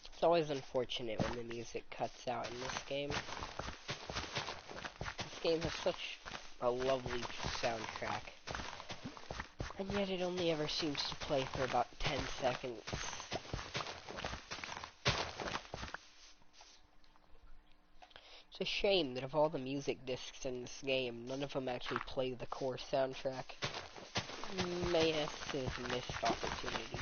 It's always unfortunate when the music cuts out in this game. This game has such a lovely soundtrack. And yet it only ever seems to play for about 10 seconds. It's a shame that of all the music discs in this game, none of them actually play the core soundtrack. Massive missed opportunity.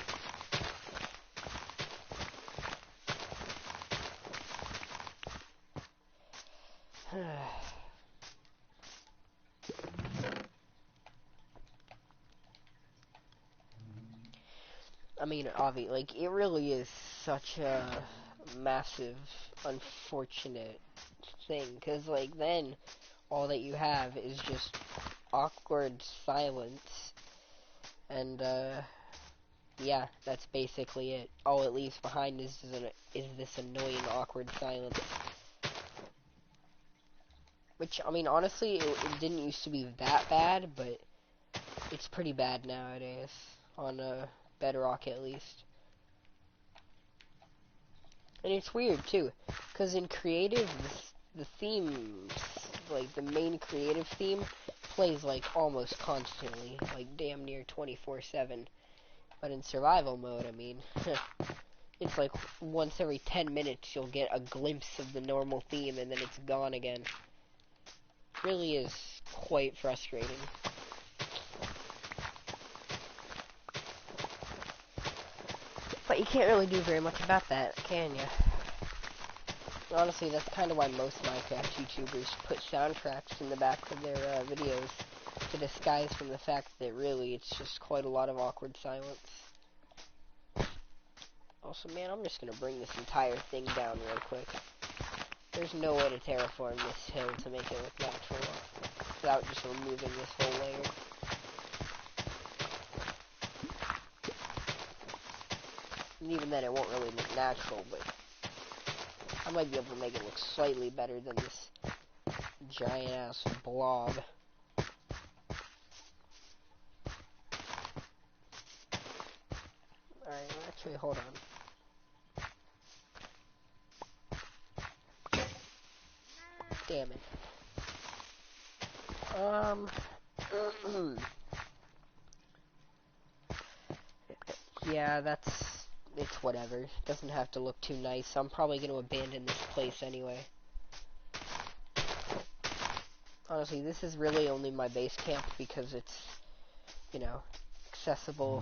I mean, obviously, like, it really is such a massive, unfortunate thing, because, like, then all that you have is just awkward silence, and, yeah, that's basically it. All it leaves behind is this annoying, awkward silence. Which, I mean, honestly, it didn't used to be that bad, but it's pretty bad nowadays, on, Bedrock at least. And it's weird too, because in creative, the themes, like the main creative theme, plays like almost constantly, like damn near 24/7. But in survival mode, I mean, it's like once every 10 minutes you'll get a glimpse of the normal theme and then it's gone again. It really is quite frustrating. But you can't really do very much about that, can you? Honestly, that's kind of why most Minecraft YouTubers put soundtracks in the back of their videos to disguise from the fact that really it's just quite a lot of awkward silence. Also, man, I'm just gonna bring this entire thing down real quick. There's no way to terraform this hill to make it look natural without just removing this whole layer. And even then, it won't really look natural, but I might be able to make it look slightly better than this giant-ass blob. Alright, actually, hold on. Damn it. Yeah, it's whatever. Doesn't have to look too nice. I'm probably going to abandon this place anyway. Honestly, this is really only my base camp because it's, you know, accessible,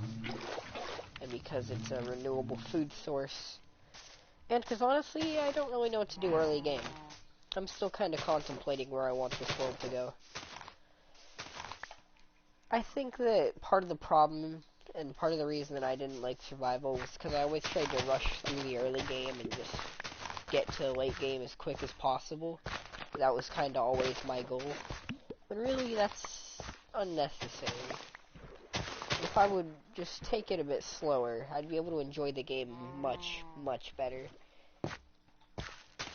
and because it's a renewable food source, and because honestly, I don't really know what to do early game. I'm still kind of contemplating where I want this world to go. I think that part of the problem, and part of the reason that I didn't like survival, was because I always tried to rush through the early game and just get to late game as quick as possible. That was kind of always my goal. But really, that's unnecessary. If I would just take it a bit slower, I'd be able to enjoy the game much, much better.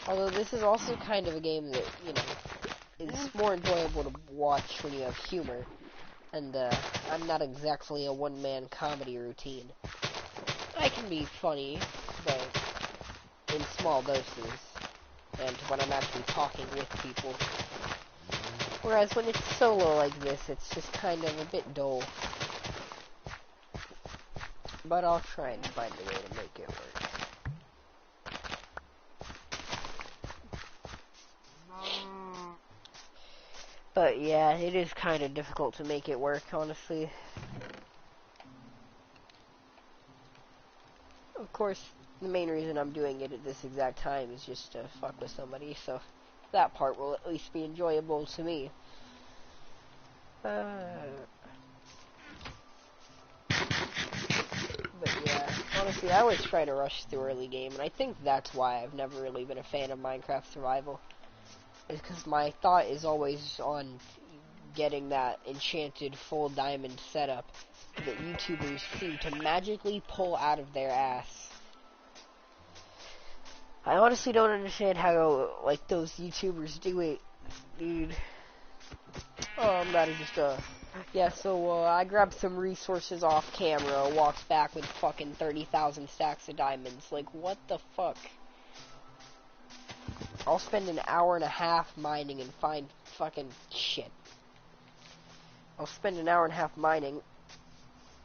Although this is also kind of a game that, you know, is more enjoyable to watch when you have humor. And, I'm not exactly a one-man comedy routine. I can be funny, but in small doses. And when I'm actually talking with people. Whereas when it's solo like this, it's just kind of a bit dull. But I'll try and find a way to make it work. But yeah, it is kind of difficult to make it work, honestly. Of course, the main reason I'm doing it at this exact time is just to fuck with somebody, so that part will at least be enjoyable to me. But yeah, honestly, I always try to rush through early game, and I think that's why I've never really been a fan of Minecraft Survival. Is because my thought is always on getting that enchanted full diamond setup that YouTubers seem to magically pull out of their ass. I honestly don't understand how, like, those YouTubers do it, dude. Oh, I'm about to just, yeah, so, I grabbed some resources off camera, walked back with fucking 30,000 stacks of diamonds. Like, what the fuck? I'll spend an hour and a half mining and find fucking shit. I'll spend an hour and a half mining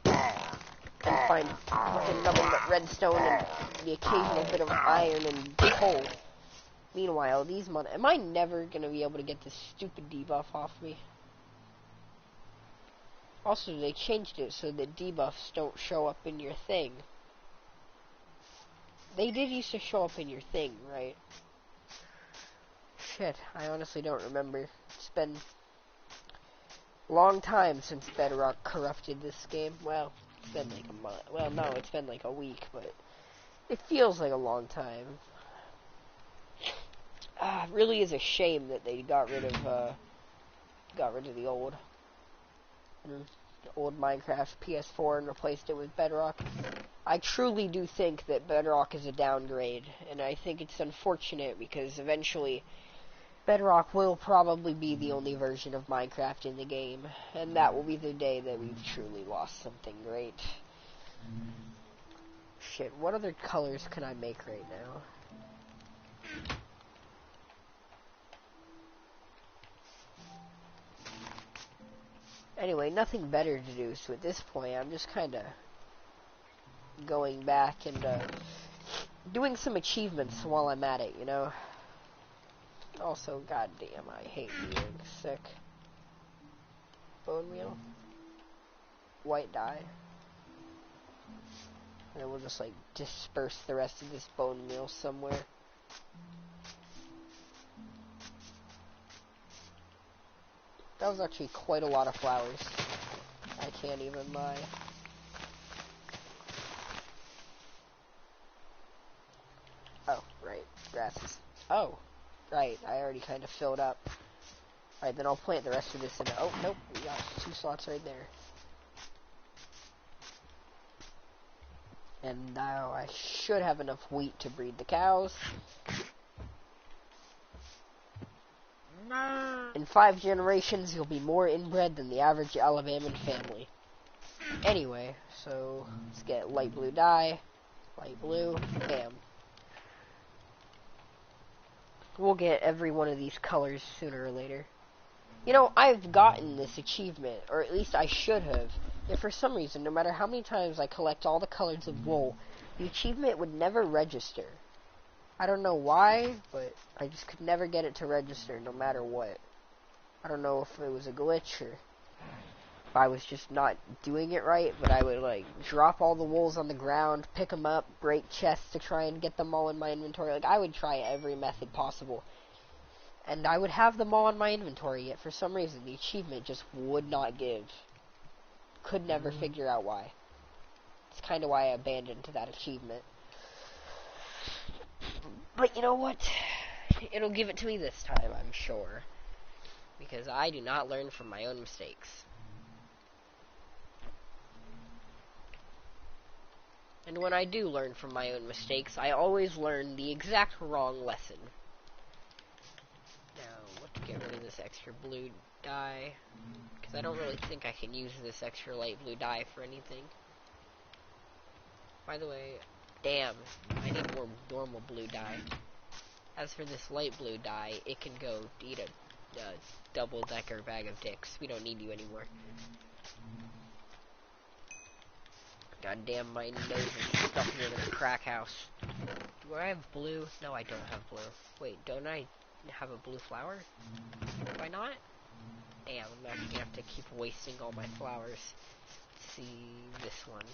and find fucking nothing but redstone and the occasional bit of iron and coal. Meanwhile, am I never gonna be able to get this stupid debuff off me? Also, they changed it so that debuffs don't show up in your thing. They did used to show up in your thing, right? Shit, I honestly don't remember. It's been a long time since Bedrock corrupted this game. Well, it's been like a month. Well, no, it's been like a week, but it feels like a long time. It really is a shame that they got rid of the old Minecraft PS4 and replaced it with Bedrock. I truly do think that Bedrock is a downgrade, and I think it's unfortunate because eventually Bedrock will probably be the only version of Minecraft in the game, and that will be the day that we've truly lost something great. Shit, what other colors can I make right now? Anyway, nothing better to do, so at this point I'm just kinda going back and doing some achievements while I'm at it, you know? Also, goddamn, I hate being sick. Bone meal. White dye. And then we'll just, like, disperse the rest of this bone meal somewhere. That was actually quite a lot of flowers. I can't even lie. Oh, right. Grasses. Oh, right. I already kind of filled up. Alright, then I'll plant the rest of this in. Oh, nope. We got 2 slots right there. And now I should have enough wheat to breed the cows. In 5 generations, you'll be more inbred than the average Alabama family. Anyway, so let's get light blue dye. Light blue. Bam. We'll get every one of these colors sooner or later. You know, I've gotten this achievement, or at least I should have. If for some reason, no matter how many times I collect all the colors of wool, the achievement would never register. I don't know why, but I just could never get it to register no matter what. I don't know if it was a glitch or if I was just not doing it right, but I would, like, drop all the wools on the ground, pick them up, break chests to try and get them all in my inventory. Like, I would try every method possible. And I would have them all in my inventory, yet for some reason the achievement just would not give. Could never figure out why. It's kind of why I abandoned that achievement. But you know what? It'll give it to me this time, I'm sure. Because I do not learn from my own mistakes. And when I do learn from my own mistakes, I always learn the exact wrong lesson. Now, what to get rid of this extra blue dye? Because I don't really think I can use this extra light blue dye for anything. By the way, damn, I need more normal blue dye. As for this light blue dye, it can go eat a double-decker bag of dicks. We don't need you anymore. Goddamn, my nose is stuffed in a crack house. Do I have blue? No, I don't have blue. Wait, don't I have a blue flower? Why not? Damn, I'm actually gonna have to keep wasting all my flowers. Let's see this one.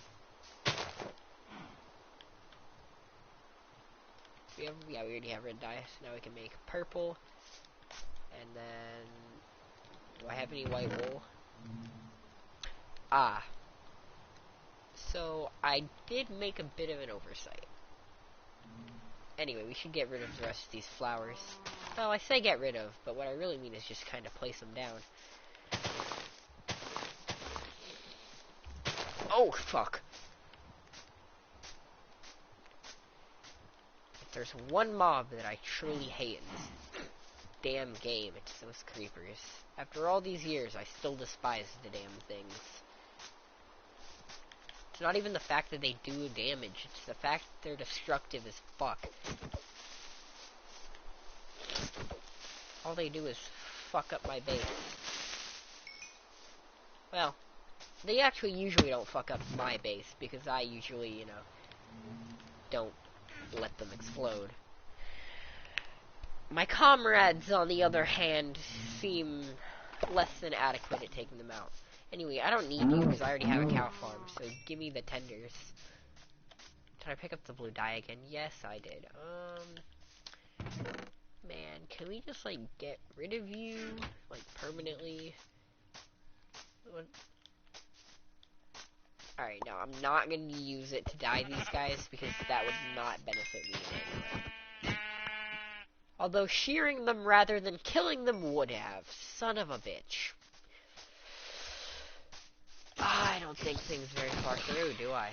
Yeah, we already have red dye, so now we can make purple. And then, do I have any white wool? Ah. So, I did make a bit of an oversight. Anyway, we should get rid of the rest of these flowers. Well, I say get rid of, but what I really mean is just kind of place them down. Oh, fuck. If there's one mob that I truly hate in this damn game. It's those creepers. After all these years, I still despise the damn things. It's not even the fact that they do damage, it's the fact that they're destructive as fuck. All they do is fuck up my base. Well, they actually usually don't fuck up my base, because I usually, you know, don't let them explode. My comrades, on the other hand, seem less than adequate at taking them out. Anyway, I don't need you, because I already have a cow farm, so give me the tenders. Did I pick up the blue dye again? Yes, I did. Man, can we just, like, get rid of you, like, permanently? What? Alright, no, I'm not going to use it to dye these guys, because that would not benefit me in any way. Although shearing them rather than killing them would have. Son of a bitch. I don't think things very far through, do I?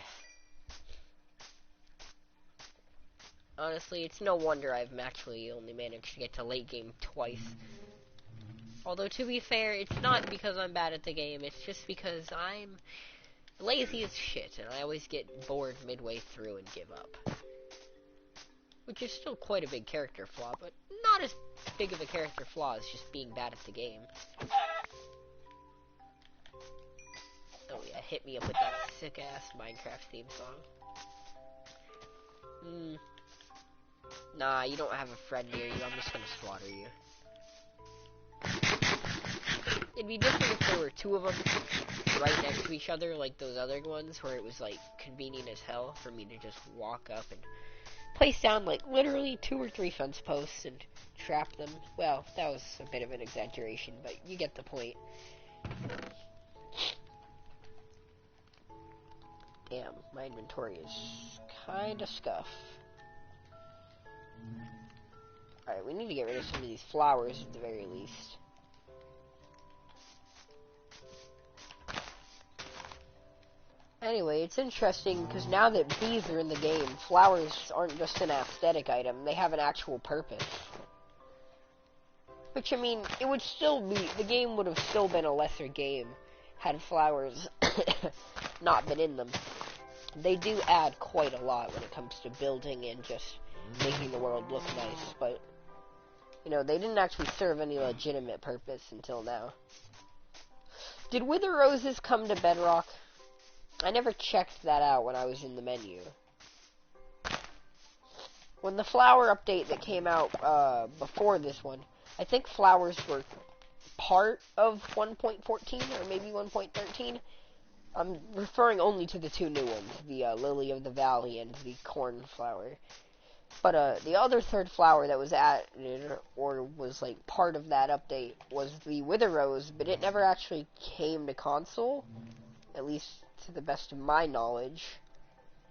Honestly, it's no wonder I've actually only managed to get to late game twice. Although, to be fair, it's not because I'm bad at the game, it's just because I'm lazy as shit, and I always get bored midway through and give up. Which is still quite a big character flaw, but not as big of a character flaw as just being bad at the game. Oh yeah, hit me up with that sick-ass Minecraft theme song. Nah, you don't have a friend near you, I'm just gonna slaughter you. It'd be different if there were two of them right next to each other, like those other ones, where it was, like, convenient as hell for me to just walk up and place down, like, literally 2 or 3 fence posts and trap them. Well, that was a bit of an exaggeration, but you get the point. Damn, my inventory is kinda scuff. Alright, we need to get rid of some of these flowers at the very least. Anyway, it's interesting because now that bees are in the game, flowers aren't just an aesthetic item, they have an actual purpose. Which, I mean, it would still be, the game would have still been a lesser game had flowers not been in them. They do add quite a lot when it comes to building and just making the world look nice, but, you know, they didn't actually serve any legitimate purpose until now. Did wither roses come to Bedrock? I never checked that out when I was in the menu. When the flower update that came out before this one, I think flowers were part of 1.14 or maybe 1.13. I'm referring only to the 2 new ones, the Lily of the Valley and the Cornflower. But the other 3rd flower that was added, or was like part of that update, was the Wither Rose, but it never actually came to console, at least to the best of my knowledge.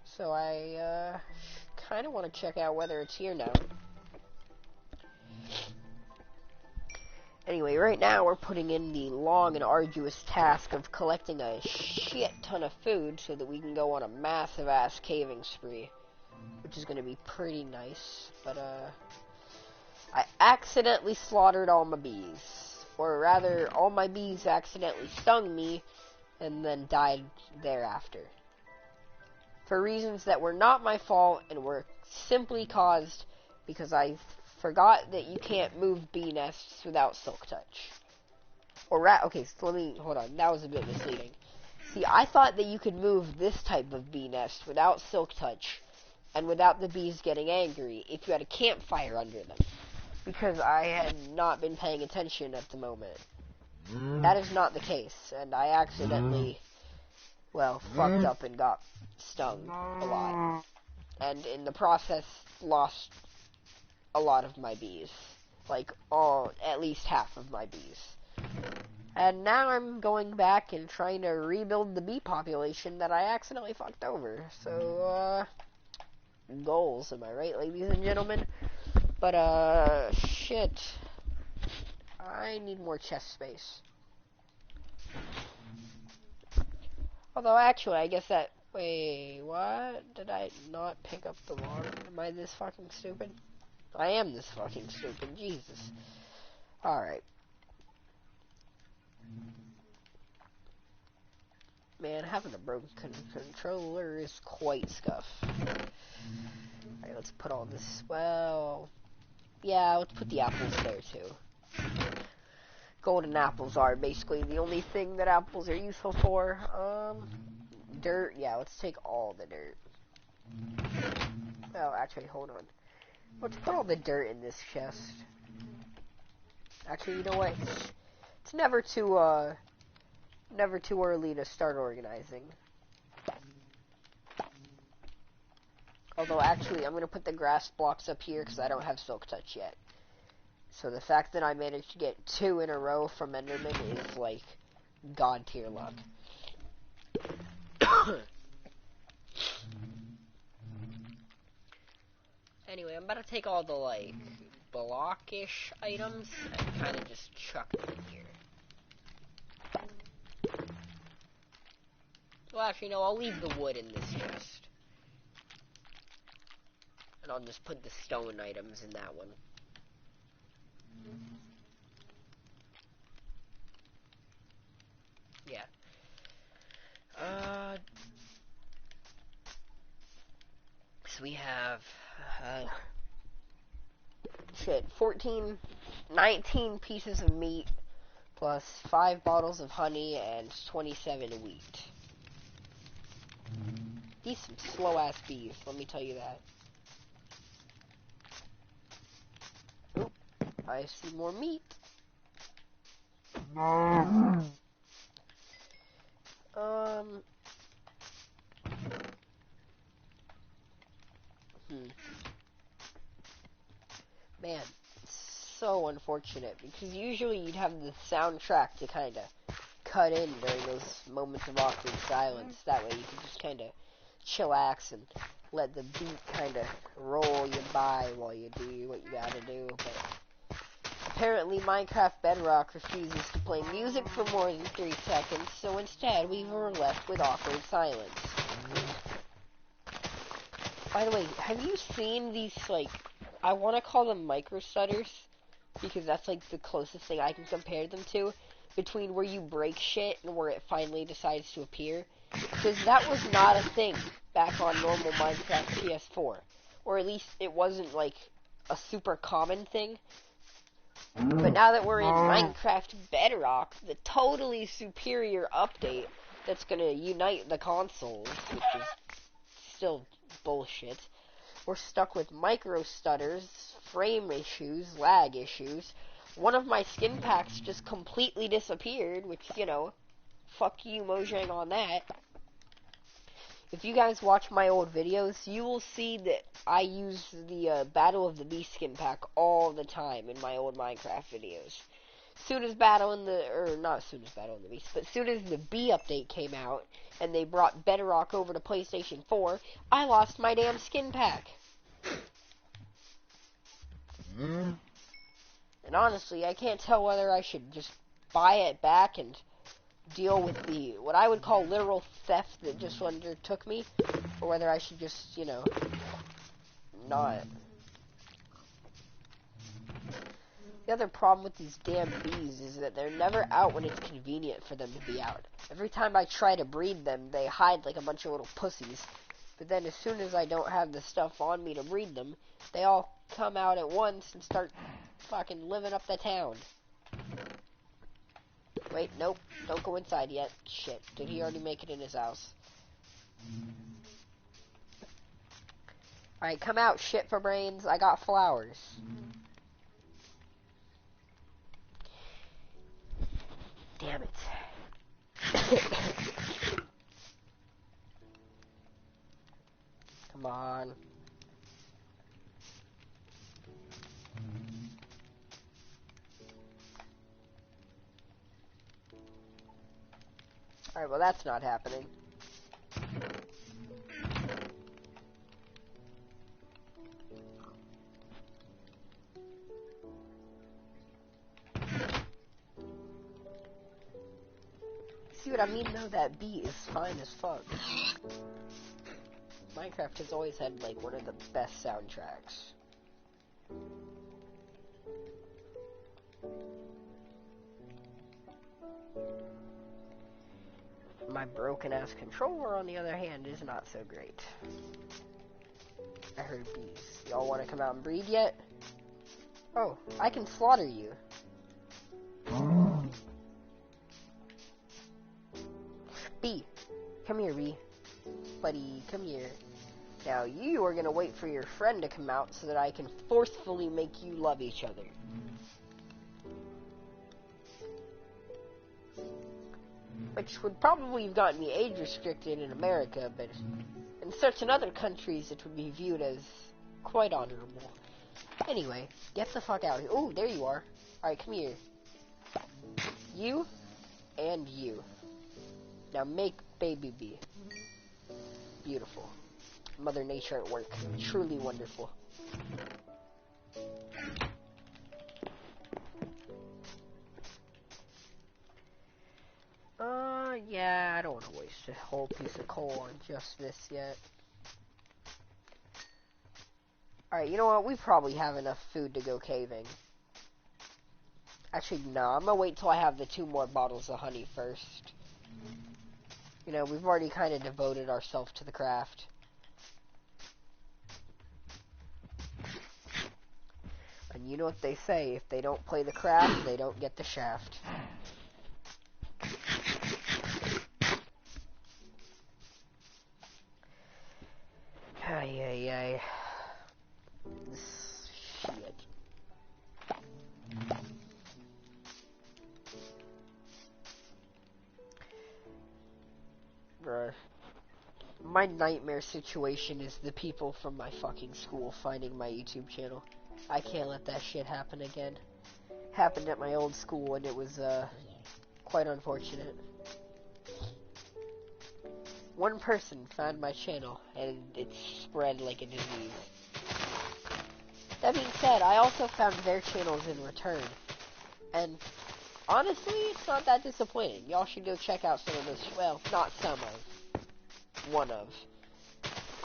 So I kind of want to check out whether it's here now. Anyway, right now we're putting in the long and arduous task of collecting a shit ton of food so that we can go on a massive ass caving spree, which is going to be pretty nice. But I accidentally slaughtered all my bees, or rather all my bees accidentally stung me and then died thereafter. For reasons that were not my fault and were simply caused because I forgot that you can't move bee nests without silk touch. Okay, so let me, hold on, that was a bit misleading. See, I thought that you could move this type of bee nest without silk touch and without the bees getting angry if you had a campfire under them, because I had not been paying attention at the moment. That is not the case, and I accidentally, well, fucked up and got stung a lot. And in the process, lost a lot of my bees. Like, at least half of my bees. And now I'm going back and trying to rebuild the bee population that I accidentally fucked over. So, goals, am I right, ladies and gentlemen? But, shit. I need more chest space. Although, actually, I guess that... Wait, what? Did I not pick up the water? Am I this fucking stupid? I am this fucking stupid, Jesus. Alright. Man, having a broken controller is quite scuff. Alright, let's put all this, well... Yeah, let's put the apples there, too. Golden apples are basically the only thing that apples are useful for. Dirt, yeah, let's take all the dirt. Oh, actually, hold on. Let's put all the dirt in this chest. Actually, you know what? It's never too early to start organizing. Although, actually, I'm gonna put the grass blocks up here because I don't have silk touch yet. So the fact that I managed to get 2 in a row from Enderman is, like, god tier luck. Anyway, I'm about to take all the, like, blockish items and kind of just chuck them in here. Well, actually, no, I'll leave the wood in this chest. And I'll just put the stone items in that one. Yeah. So we have, 19 pieces of meat, plus 5 bottles of honey, and 27 wheat. These some slow-ass bees, let me tell you that. Oop, I see more meat. Man, so unfortunate, because usually you'd have the soundtrack to kind of cut in during those moments of awkward silence. That way you can just kind of chillax and let the beat kind of roll you by while you do what you gotta do. But apparently Minecraft Bedrock refuses to play music for more than 3 seconds, so instead we were left with awkward silence. By the way, have you seen these, like, I want to call them micro stutters, because that's, like, the closest thing I can compare them to, between where you break shit and where it finally decides to appear. Because that was not a thing back on normal Minecraft PS4. Or at least it wasn't, like, a super common thing. But now that we're in Minecraft Bedrock, the totally superior update that's gonna unite the consoles, which is still bullshit, we're stuck with micro stutters, frame issues, lag issues. One of my skin packs just completely disappeared, which, you know, fuck you, Mojang, on that. If you guys watch my old videos, you will see that I use the Battle of the Beast skin pack all the time in my old Minecraft videos. Soon as Battle in the, or not soon as Battle in the Beast, but soon as the Bee update came out, and they brought Bedrock over to PlayStation 4, I lost my damn skin pack. And honestly, I can't tell whether I should just buy it back and deal with the, what I would call literal theft that just undertook me, or whether I should just, you know, not. The other problem with these damn bees is that they're never out when it's convenient for them to be out. Every time I try to breed them, they hide like a bunch of little pussies. But then as soon as I don't have the stuff on me to breed them, they all come out at once and start fucking living up the town. Wait, nope, don't go inside yet. Shit, did he already make it in his house? Alright, come out, shit for brains. I got flowers. Damn it. Come on. Alright, well that's not happening. See what I mean though? That beat is fine as fuck. Minecraft has always had like one of the best soundtracks. My broken-ass controller, on the other hand, is not so great. I heard bees. Y'all want to come out and breed yet? Oh, I can slaughter you. Bee, come here, Bee. Buddy, come here. Now you are going to wait for your friend to come out so that I can forcefully make you love each other. Which would probably have gotten me age restricted in America, but in certain other countries it would be viewed as quite honorable. Anyway, get the fuck out of here. Oh, there you are. Alright, come here. You and you. Now make baby bee. Beautiful. Mother Nature at work. Truly wonderful. Yeah, I don't want to waste a whole piece of coal on just this yet. Alright, you know what? We probably have enough food to go caving. Actually, no. I'm gonna wait till I have the 2 more bottles of honey first. You know, we've already kind of devoted ourselves to the craft. And you know what they say, if they don't play the craft, they don't get the shaft. Ay, ay, ay. This shit. Bruh. My nightmare situation is the people from my fucking school finding my YouTube channel. I can't let that shit happen again. Happened at my old school and it was, quite unfortunate. One person found my channel and it spread like a disease. That being said, I also found their channels in return. And honestly, it's not that disappointing. Y'all should go check out some of those, well, not some of. One of.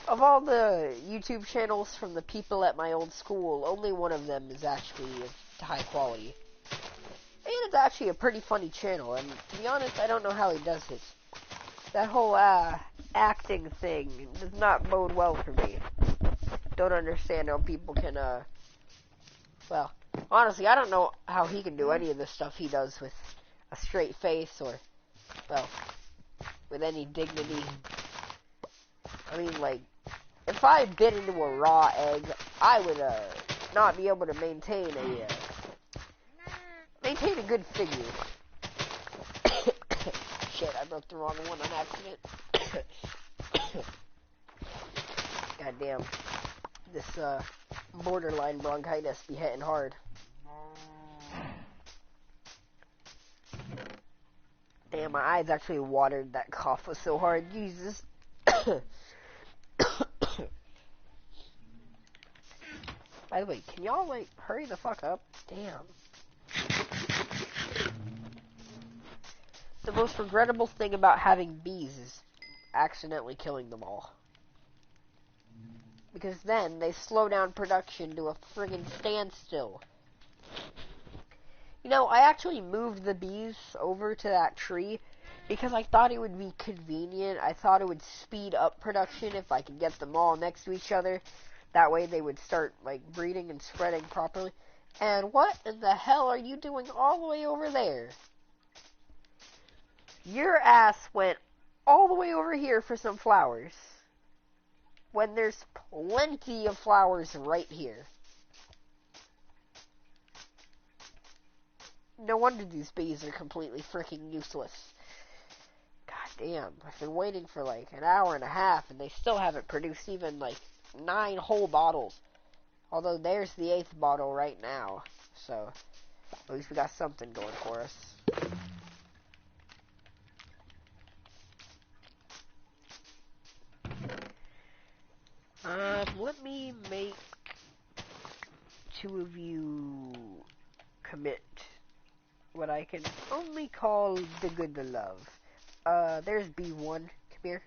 Of all the YouTube channels from the people at my old school, only one of them is actually of high quality. And it's actually a pretty funny channel, and to be honest, I don't know how he does it. That whole, acting thing does not bode well for me. Don't understand how people can, well, honestly, I don't know how he can do any of the stuff he does with a straight face or, well, with any dignity. I mean, like, if I bit into a raw egg, I would, not be able to maintain a good figure. Shit, I broke the wrong one on accident. Goddamn. This, borderline bronchitis be hitting hard. Damn, my eyes actually watered. That cough was so hard. Jesus. By the way, can y'all, like, hurry the fuck up? Damn. The most regrettable thing about having bees is accidentally killing them all. Because then they slow down production to a friggin' standstill. You know, I actually moved the bees over to that tree because I thought it would be convenient. I thought it would speed up production if I could get them all next to each other. That way they would start, like, breeding and spreading properly. And what in the hell are you doing all the way over there? Your ass went all the way over here for some flowers, when there's plenty of flowers right here. No wonder these bees are completely freaking useless. God damn, I've been waiting for like an hour and a half and they still haven't produced even like 9 whole bottles. Although there's the 8th bottle right now. So, at least we got something going for us. Let me make 2 of you commit what I can only call the good love. There's B1. Come here.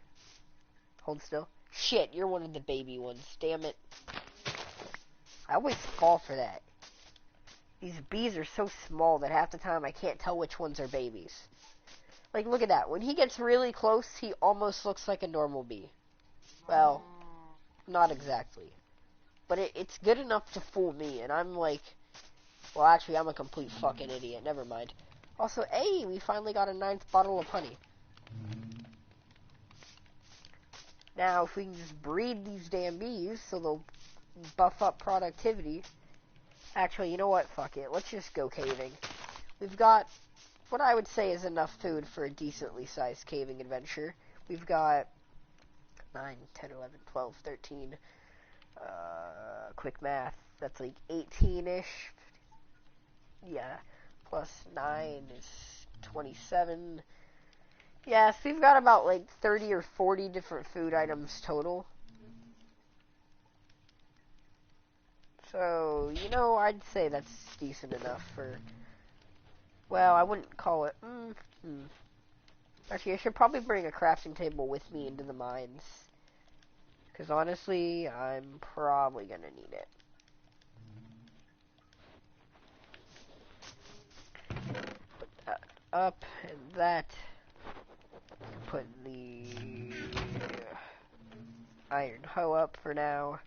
Hold still. Shit, you're one of the baby ones. Damn it. I always fall for that. These bees are so small that half the time I can't tell which ones are babies. Like, look at that. When he gets really close, he almost looks like a normal bee. Well, not exactly. But it's good enough to fool me, and I'm like... Well, actually, I'm a complete fucking idiot. Never mind. Also, hey, we finally got a 9th bottle of honey. Now, if we can just breed these damn bees so they'll buff up productivity. Actually, you know what? Fuck it. Let's just go caving. We've got what I would say is enough food for a decently sized caving adventure. We've got 9, 10, 11, 12, 13. Quick math. That's like 18-ish. Yeah. Plus 9 is 27. Yes, we've got about like 30 or 40 different food items total. So, you know, I'd say that's decent enough for... Well, I wouldn't call it... Actually, I should probably bring a crafting table with me into the mines. Because honestly, I'm probably going to need it. Put that up, and that... Put the iron hoe up for now.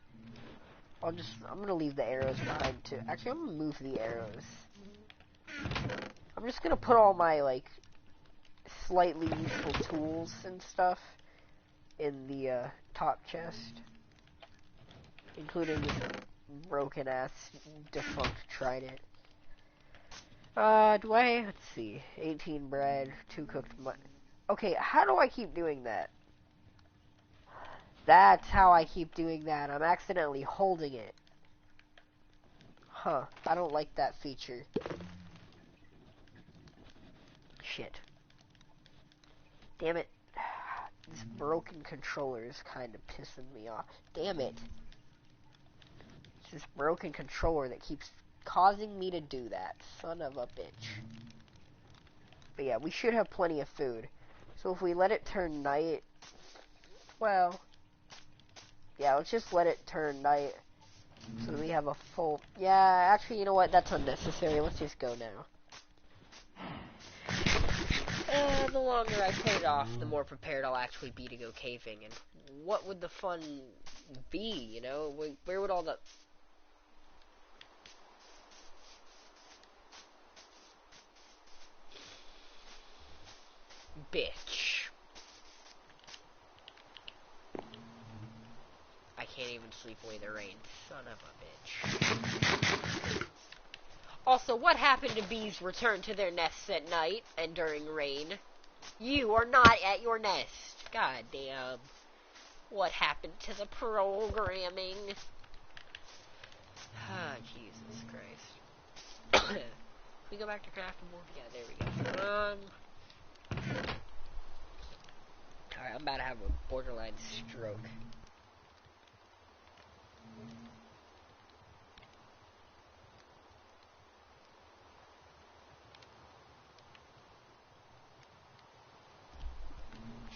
I'm going to leave the arrows behind too. Actually, I'm going to move the arrows. I'm just going to put all my, like, slightly useful tools and stuff in the top chest. Including this broken-ass defunct trident. Let's see. 18 bread, 2 cooked mutton. Okay, how do I keep doing that? That's how I keep doing that. I'm accidentally holding it. Huh. I don't like that feature. Shit. Damn it. This broken controller is kind of pissing me off. Damn it. It's this broken controller that keeps causing me to do that. Son of a bitch. But yeah, we should have plenty of food. So if we let it turn night... Well... Yeah, let's just let it turn night. So that we have a full... Yeah, actually, you know what? That's unnecessary. Let's just go now. The longer I put it off, the more prepared I'll actually be to go caving. And what would the fun be, you know? Where would all the... Bitch. I can't even sleep away the rain. Son of a bitch. Also, what happened to bees return to their nests at night and during rain? You are not at your nest. God damn. What happened to the programming? Ah, Jesus Christ. Can we go back to craftable? Yeah, there we go. Alright, I'm about to have a borderline stroke.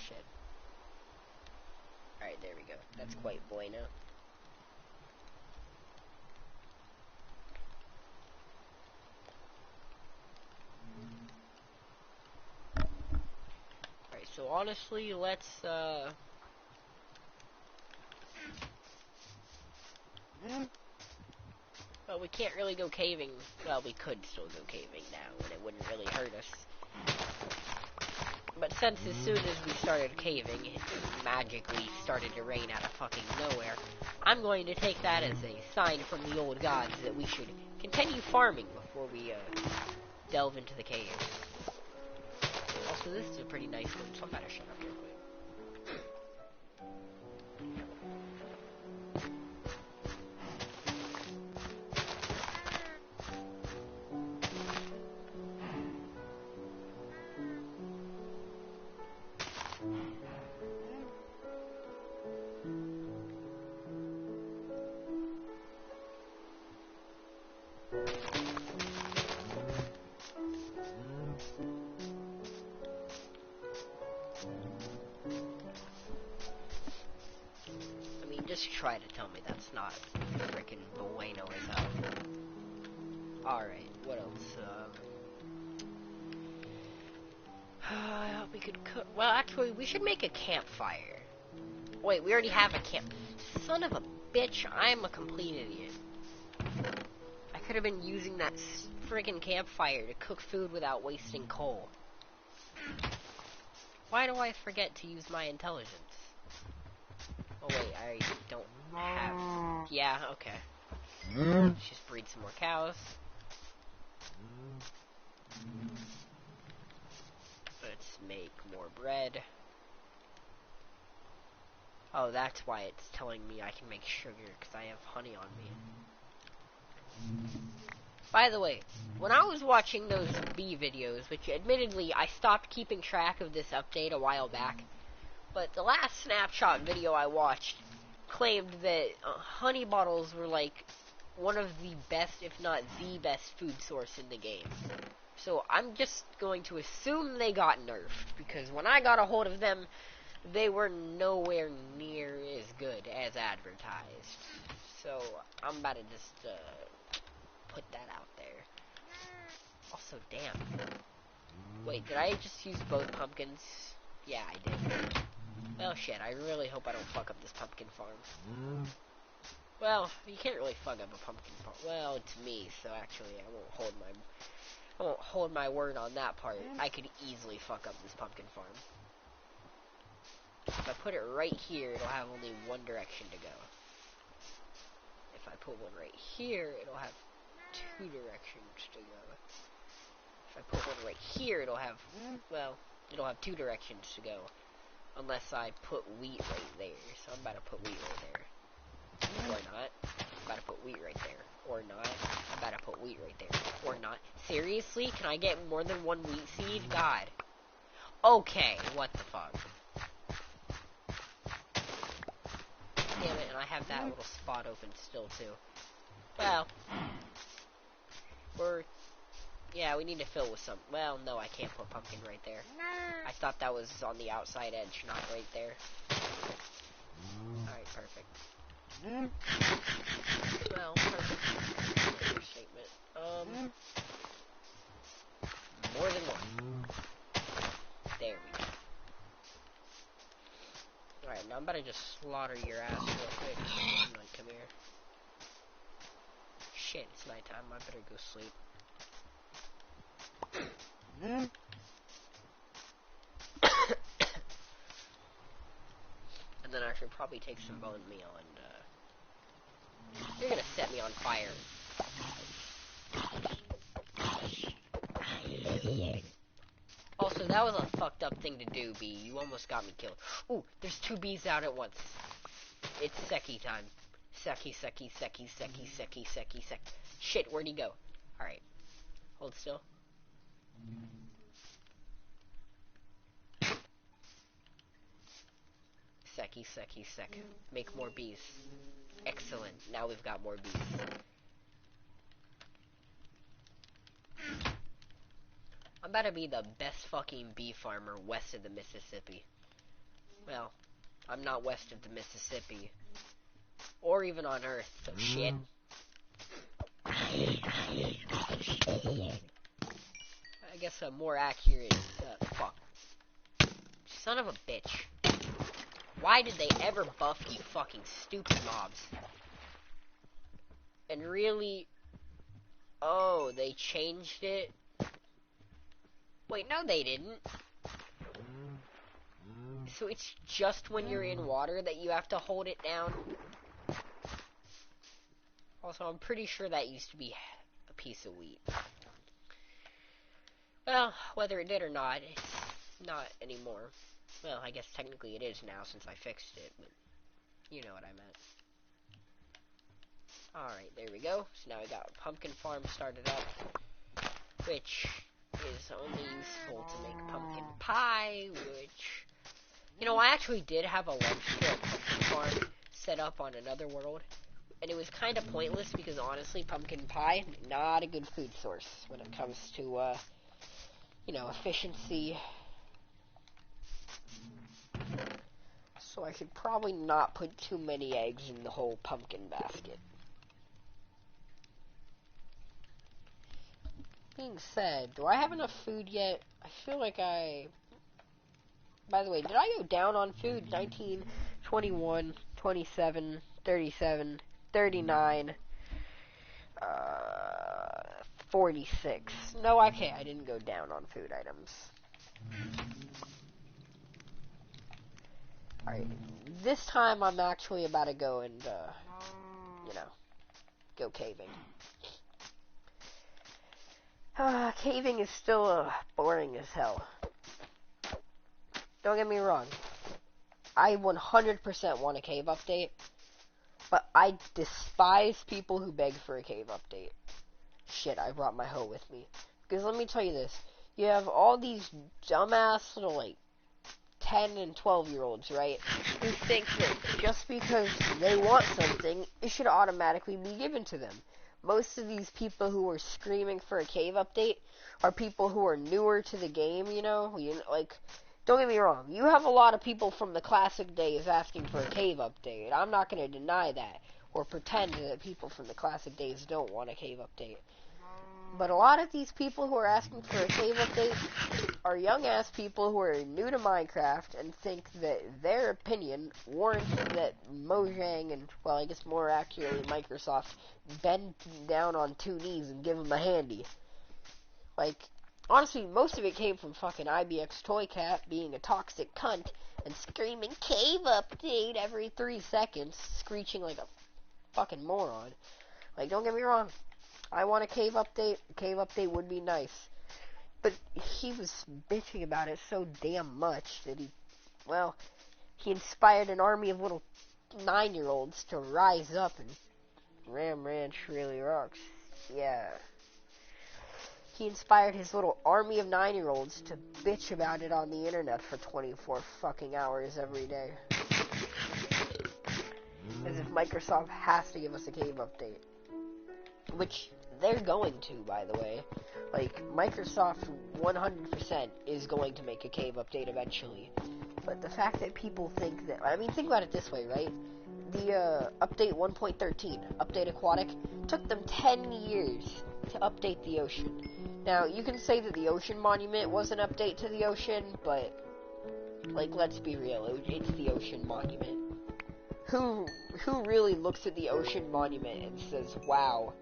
Shit. Alright, there we go. That's quite bueno. Alright, so honestly, let's, well, we can't really go caving. Well, we could still go caving now, and it wouldn't really hurt us. But since as soon as we started caving, it magically started to rain out of fucking nowhere, I'm going to take that as a sign from the old gods that we should continue farming before we, delve into the caves. Also, this is a pretty nice one, so I'm about to shut up real quick. Just try to tell me that's not freaking bueno as hell. Alright, what else? We could cook. Well, actually, we should make a campfire. Wait, we already have a camp. Son of a bitch, I am a complete idiot. I could have been using that friggin' campfire to cook food without wasting coal. Why do I forget to use my intelligence? Oh wait, I don't have... Yeah, okay. Let's just breed some more cows. Let's make more bread. Oh, that's why it's telling me I can make sugar, because I have honey on me. By the way, when I was watching those bee videos, which admittedly I stopped keeping track of this update a while back, but the last snapshot video I watched claimed that honey bottles were like one of the best, if not the best food source in the game. So I'm just going to assume they got nerfed, because when I got a hold of them, they were nowhere near as good as advertised. So I'm about to just put that out there. Also, damn. Wait, did I just use both pumpkins? Yeah, I did. Well, shit, I really hope I don't fuck up this pumpkin farm. Well, you can't really fuck up a pumpkin farm. Well, it's me, so actually I won't hold my word on that part. I could easily fuck up this pumpkin farm. If I put it right here, it'll have only one direction to go. If I put one right here, it'll have two directions to go. If I put one right here, it'll have, well, it'll have two directions to go. Unless I put wheat right there. So I'm about to put wheat right there. Or not. I'm about to put wheat right there. Or not. I'm about to put wheat right there. Or not. Seriously? Can I get more than one wheat seed? God. Okay, what the fuck? Damn it, and I have that little spot open still, too. Well. Yeah, we need to fill with some... Well, no, I can't put pumpkin right there. I thought that was on the outside edge, not right there. Alright, perfect. Well, perfect statement. More than one. There we go. Alright, now I'm about to just slaughter your ass real quick. Like, come here. Shit, it's nighttime. I better go sleep. And then I should probably take some bone meal and, you're gonna set me on fire. Also, that was a fucked up thing to do, bee. You almost got me killed. Ooh, there's two bees out at once. It's Seki time. Seki. Shit, where'd he go? Alright. Hold still. Seki. Make more bees. Excellent. Now we've got more bees. I'm about to be the best fucking bee farmer west of the Mississippi. Well, I'm not west of the Mississippi. Or even on Earth, so shit. I guess a more accurate, fuck. Son of a bitch. Why did they ever buff you fucking stupid mobs? And really... Oh, they changed it? Wait, no they didn't. So it's just when you're in water that you have to hold it down? Also, I'm pretty sure that used to be a piece of wheat. Well, whether it did or not, it's not anymore. Well, I guess technically it is now since I fixed it, but you know what I meant. Alright, there we go. So now we got a pumpkin farm started up, which is only useful to make pumpkin pie, which... You know, I actually did have a large-scale pumpkin farm set up on another world, and it was kind of pointless because, honestly, pumpkin pie, not a good food source when it comes to, you know, efficiency. So I should probably not put too many eggs in the whole pumpkin basket. Being said, do I have enough food yet? I feel like I By the way, did I go down on food? 19, 21, 27, 37, 39, 46. No, okay, I didn't go down on food items. Alright, this time I'm actually about to go and, go caving. Caving is still boring as hell. Don't get me wrong. I 100% want a cave update, but I despise people who beg for a cave update. Shit, I brought my hoe with me. Because let me tell you this. You have all these dumbass little, like, 10 and 12-year-olds, right, who think that just because they want something, it should automatically be given to them. Most of these people who are screaming for a cave update are people who are newer to the game, like, don't get me wrong, you have a lot of people from the classic days asking for a cave update. I'm not going to deny that, or pretend that people from the classic days don't want a cave update. But a lot of these people who are asking for a cave update are young-ass people who are new to Minecraft and think that their opinion warrants that Mojang and, well, I guess more accurately Microsoft, bend down on two knees and give them a handy. Like, honestly, most of it came from fucking IBXToyCat being a toxic cunt and screaming cave update every 3 seconds, screeching like a fucking moron. Like, don't get me wrong. I want a cave update. A cave update would be nice. But he was bitching about it so damn much that he inspired an army of little 9-year-olds to rise up, and Ram Ranch really rocks. Yeah. He inspired his little army of 9-year-olds to bitch about it on the internet for 24 fucking hours every day. As if Microsoft has to give us a cave update. Which they're going to, by the way. Like, Microsoft 100% is going to make a cave update eventually. But the fact that people think that... I mean, think about it this way, right? The update 1.13, Update Aquatic, took them 10 years to update the ocean. Now, you can say that the Ocean Monument was an update to the ocean, but, like, let's be real, it's the Ocean Monument. Who really looks at the Ocean Monument and says, wow,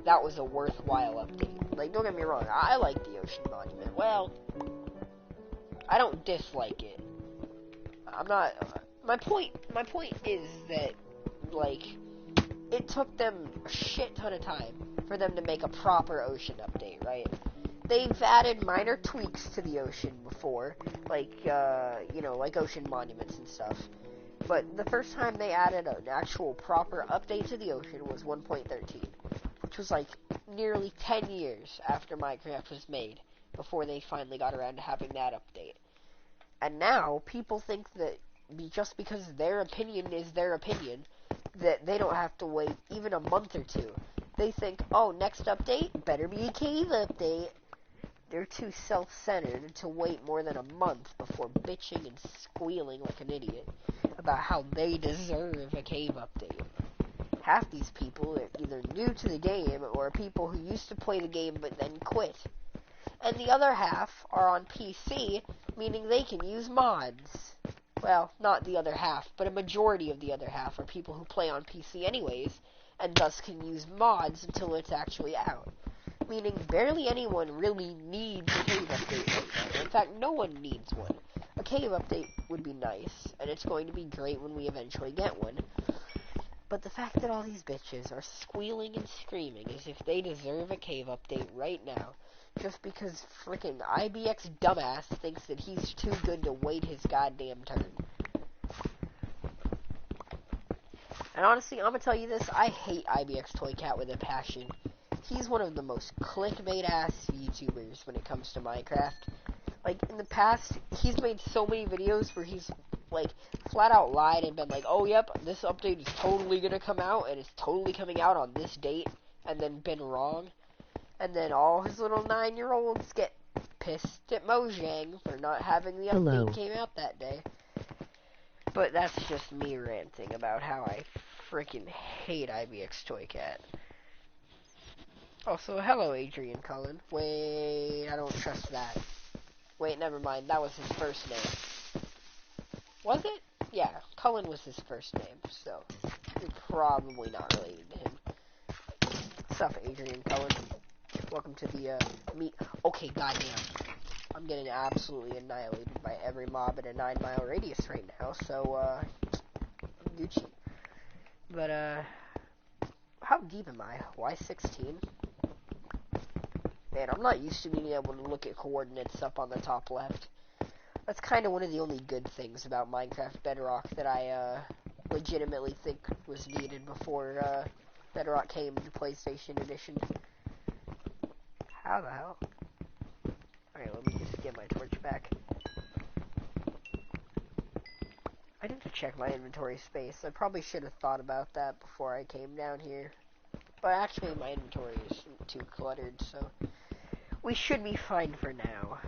that was a worthwhile update? Like, don't get me wrong, I like the Ocean Monument. Well, I don't dislike it. I'm not... My point is that, like, it took them a shit ton of time for them to make a proper ocean update, right? They've added minor tweaks to the ocean before, like, like ocean monuments and stuff. But the first time they added an actual proper update to the ocean was 1.13, which was, like, nearly 10 years after Minecraft was made, before they finally got around to having that update. And now, people think that just because their opinion is their opinion, that they don't have to wait even a month or two. They think, oh, next update, better be a cave update. They're too self-centered to wait more than a month before bitching and squealing like an idiot about how they deserve a cave update. Half these people are either new to the game or people who used to play the game but then quit. And the other half are on PC, meaning they can use mods. Well, not the other half, but a majority of the other half are people who play on PC anyways, and thus can use mods until it's actually out. Meaning barely anyone really needs a cave update right now. In fact, no one needs one. A cave update would be nice, and it's going to be great when we eventually get one. But the fact that all these bitches are squealing and screaming as if they deserve a cave update right now, just because frickin' IBX dumbass thinks that he's too good to wait his goddamn turn. And honestly, I'm gonna tell you this, I hate IBXToyCat with a passion. He's one of the most clickbait-ass YouTubers when it comes to Minecraft. Like, in the past, he's made so many videos where he's, like, flat out lied and been like, oh, yep, this update is totally gonna come out, and it's totally coming out on this date, and then been wrong. And then all his little 9-year-olds get pissed at Mojang for not having the update came out that day. But that's just me ranting about how I freaking hate IBXToyCat. Also, hello, Adrian Cullen. Wait, I don't trust that. Wait, never mind. That was his first name. Was it? Yeah, Cullen was his first name, so you're probably not related to him. What's up, Adrian Cullen? Welcome to the, meet. Okay, goddamn. I'm getting absolutely annihilated by every mob in a 9-mile radius right now, so, Gucci. But, how deep am I? Why 16? Man, I'm not used to being able to look at coordinates up on the top left. That's kind of one of the only good things about Minecraft Bedrock that I, legitimately think was needed before, Bedrock came to PlayStation Edition. How the hell? Alright, let me just get my torch back. I need to check my inventory space. I probably should have thought about that before I came down here. But actually, my inventory isn't too cluttered, so we should be fine for now.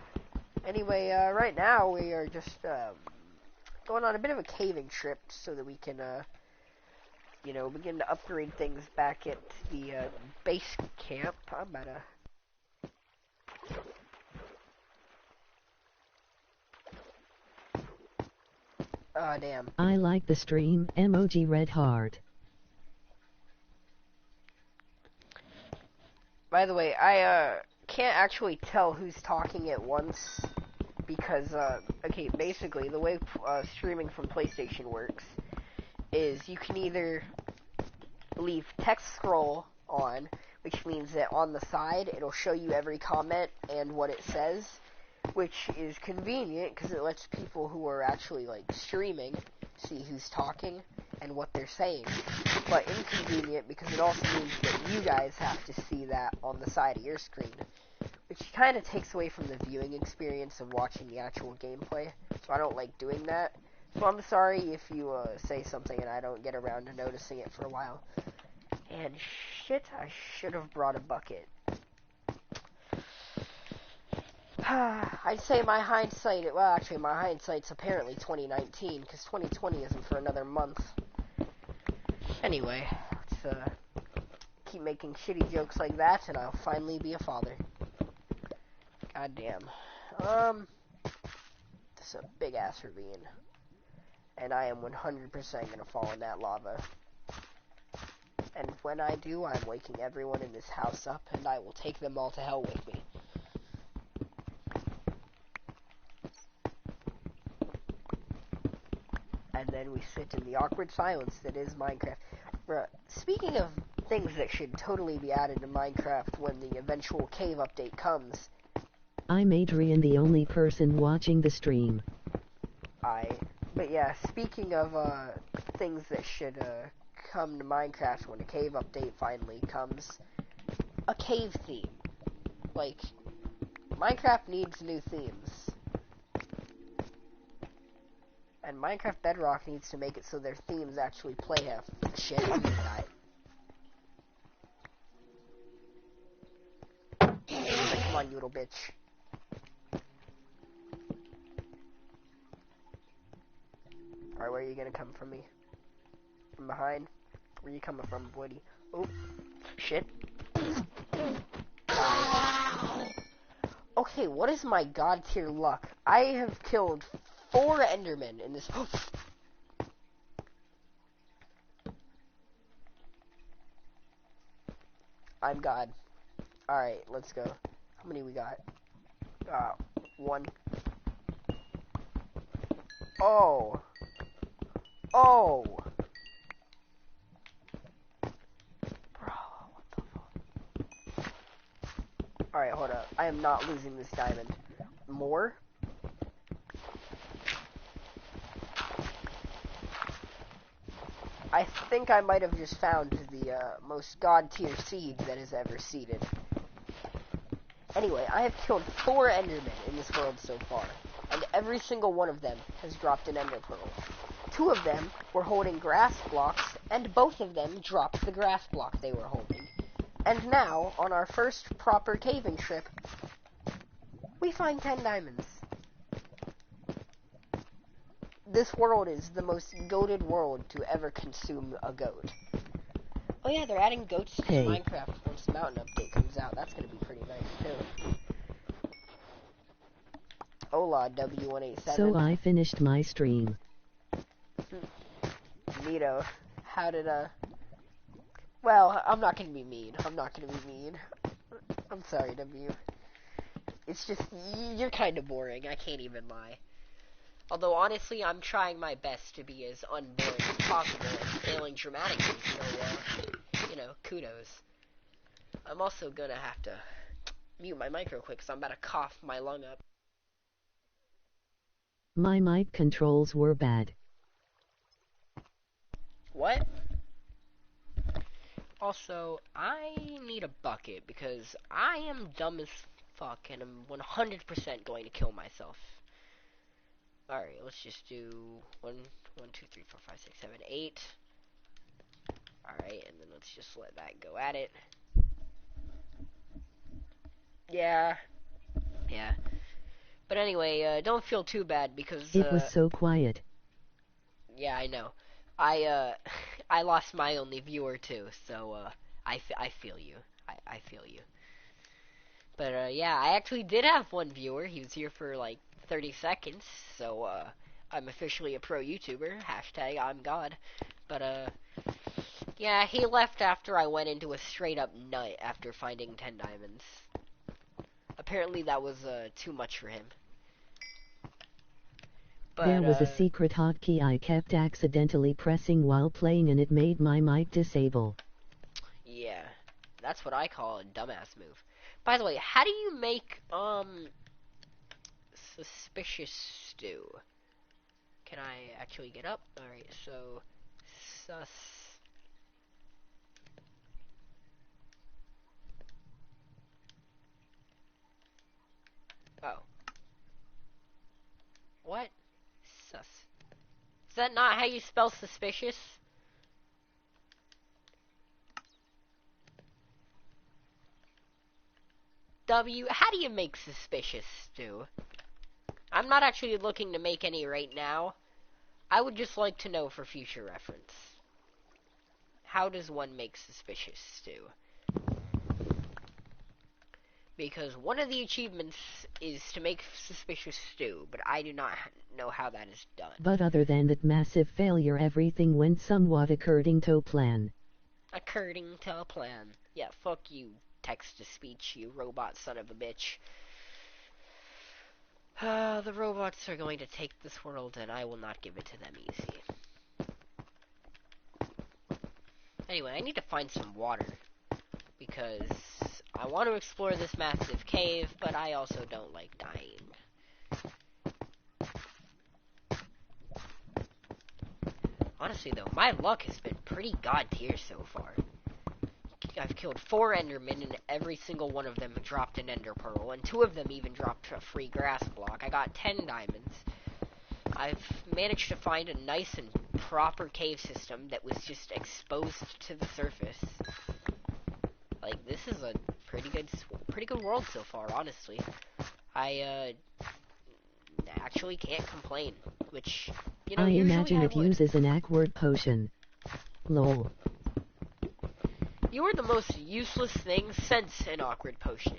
Anyway, right now we are just going on a bit of a caving trip so that we can, you know, begin to upgrade things back at the base camp. I'm about to... Oh, damn. I like the stream, emoji red heart. By the way, I can't actually tell who's talking at once because, okay, basically the way streaming from PlayStation works is you can either leave text scroll on, which means that on the side it'll show you every comment and what it says, which is convenient because it lets people who are actually, like, streaming see who's talking and what they're saying, but inconvenient because it also means that you guys have to see that on the side of your screen, which kind of takes away from the viewing experience of watching the actual gameplay, so I don't like doing that. So I'm sorry if you say something and I don't get around to noticing it for a while. And shit, I should have brought a bucket. I'd say my hindsight, well actually my hindsight's apparently 2019, because 2020 isn't for another month. Anyway, let's keep making shitty jokes like that and I'll finally be a father. God damn. This is a big ass ravine. And I am 100% gonna fall in that lava. And when I do, I'm waking everyone in this house up and I will take them all to hell with me. And then we sit in the awkward silence that is Minecraft. Bruh, speaking of things that should totally be added to Minecraft when the eventual cave update comes. I'm Adrian, the only person watching the stream. But yeah, speaking of things that should come to Minecraft when a cave update finally comes, a cave theme. Like, Minecraft needs new themes. And Minecraft Bedrock needs to make it so their themes actually play half. Shit, I'm gonna die. Come on, you little bitch. Alright, where are you gonna come from me? From behind? Where are you coming from, buddy? Oh, shit. Okay, what is my god tier luck? I have killed 4 Endermen in this. I'm God. Alright, let's go. How many we got? 1. Oh. Oh. Bro, what the fuck? Alright, hold up. I am not losing this diamond. More? I think I might have just found the most god tier seed that is ever seeded. Anyway, I have killed 4 Endermen in this world so far, and every single one of them has dropped an Ender Pearl. 2 of them were holding grass blocks, and both of them dropped the grass block they were holding. And now, on our first proper caving trip, we find 10 diamonds. This world is the most goated world to ever consume a goat. Oh yeah, they're adding goats to Minecraft once the mountain update comes out. That's gonna be pretty nice too. Hola, W187. So I finished my stream. Nito, how did, well, I'm not gonna be mean. I'm sorry, W. It's just, you're kind of boring. I can't even lie. Although, honestly, I'm trying my best to be as unboring as possible and failing dramatically, so, you know, kudos. I'm also gonna have to mute my mic real quick, because I'm about to cough my lung up. My mic controls were bad. What? Also, I need a bucket, because I am dumb as fuck, and I'm 100% going to kill myself. Alright, let's just do 1, 2, 3, 4, 5, 6, 7, 8. Alright, and then let's just let that go at it. Yeah. But anyway, don't feel too bad because, It was so quiet. Yeah, I know. I I lost my only viewer too, so, I feel you. I feel you. But, yeah, I actually did have one viewer. He was here for, like, 30 seconds, so, I'm officially a pro YouTuber. Hashtag I'm God. But, yeah, he left after I went into a straight-up nut after finding 10 diamonds. Apparently that was, too much for him. But, there was a secret hotkey I kept accidentally pressing while playing and it made my mic disable. Yeah, that's what I call a dumbass move. By the way, how do you make, suspicious stew? Can I actually get up? Alright, so, sus... Oh. What? Sus. Is that not how you spell suspicious? W, how do you make suspicious stew? I'm not actually looking to make any right now. I would just like to know for future reference. How does one make suspicious stew? Because one of the achievements is to make suspicious stew, but I do not know how that is done. But other than that massive failure, everything went somewhat according to plan. According to plan. Yeah, fuck you, text-to-speech, you robot son of a bitch. The robots are going to take this world, and I will not give it to them easy. Anyway, I need to find some water, because I want to explore this massive cave, but I also don't like dying. Honestly, though, my luck has been pretty god tier so far. I've killed 4 endermen, and every single one of them dropped an ender pearl, and 2 of them even dropped a free grass block. I got 10 diamonds. I've managed to find a nice and proper cave system that was just exposed to the surface. Like, this is a pretty good world so far, honestly. I actually can't complain, which, you know, I usually imagine I it would. uses an awkward potion. Lol. You are the most useless thing since an awkward potion.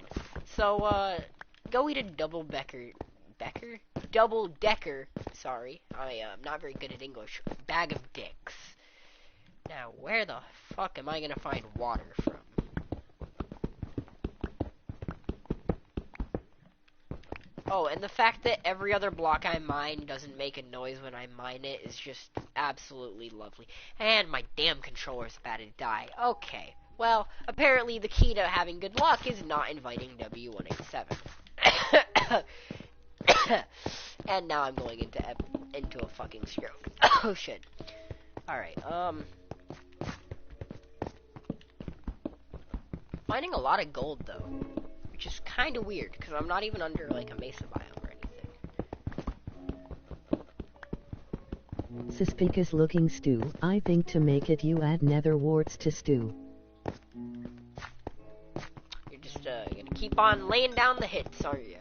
So, go eat a double-decker, sorry, I am not very good at English, bag of dicks. Now, where the fuck am I gonna find water from? Oh, and the fact that every other block I mine doesn't make a noise when I mine it is just absolutely lovely. And my damn controller's about to die. Okay. Well, apparently the key to having good luck is not inviting W187. And now I'm going into a fucking stroke. Oh shit. Alright, finding a lot of gold though, which is kinda weird, because I'm not even under like a mesa biome or anything. Suspicious looking stew. I think to make it you add nether warts to stew. You're just gonna keep on laying down the hits, aren't you?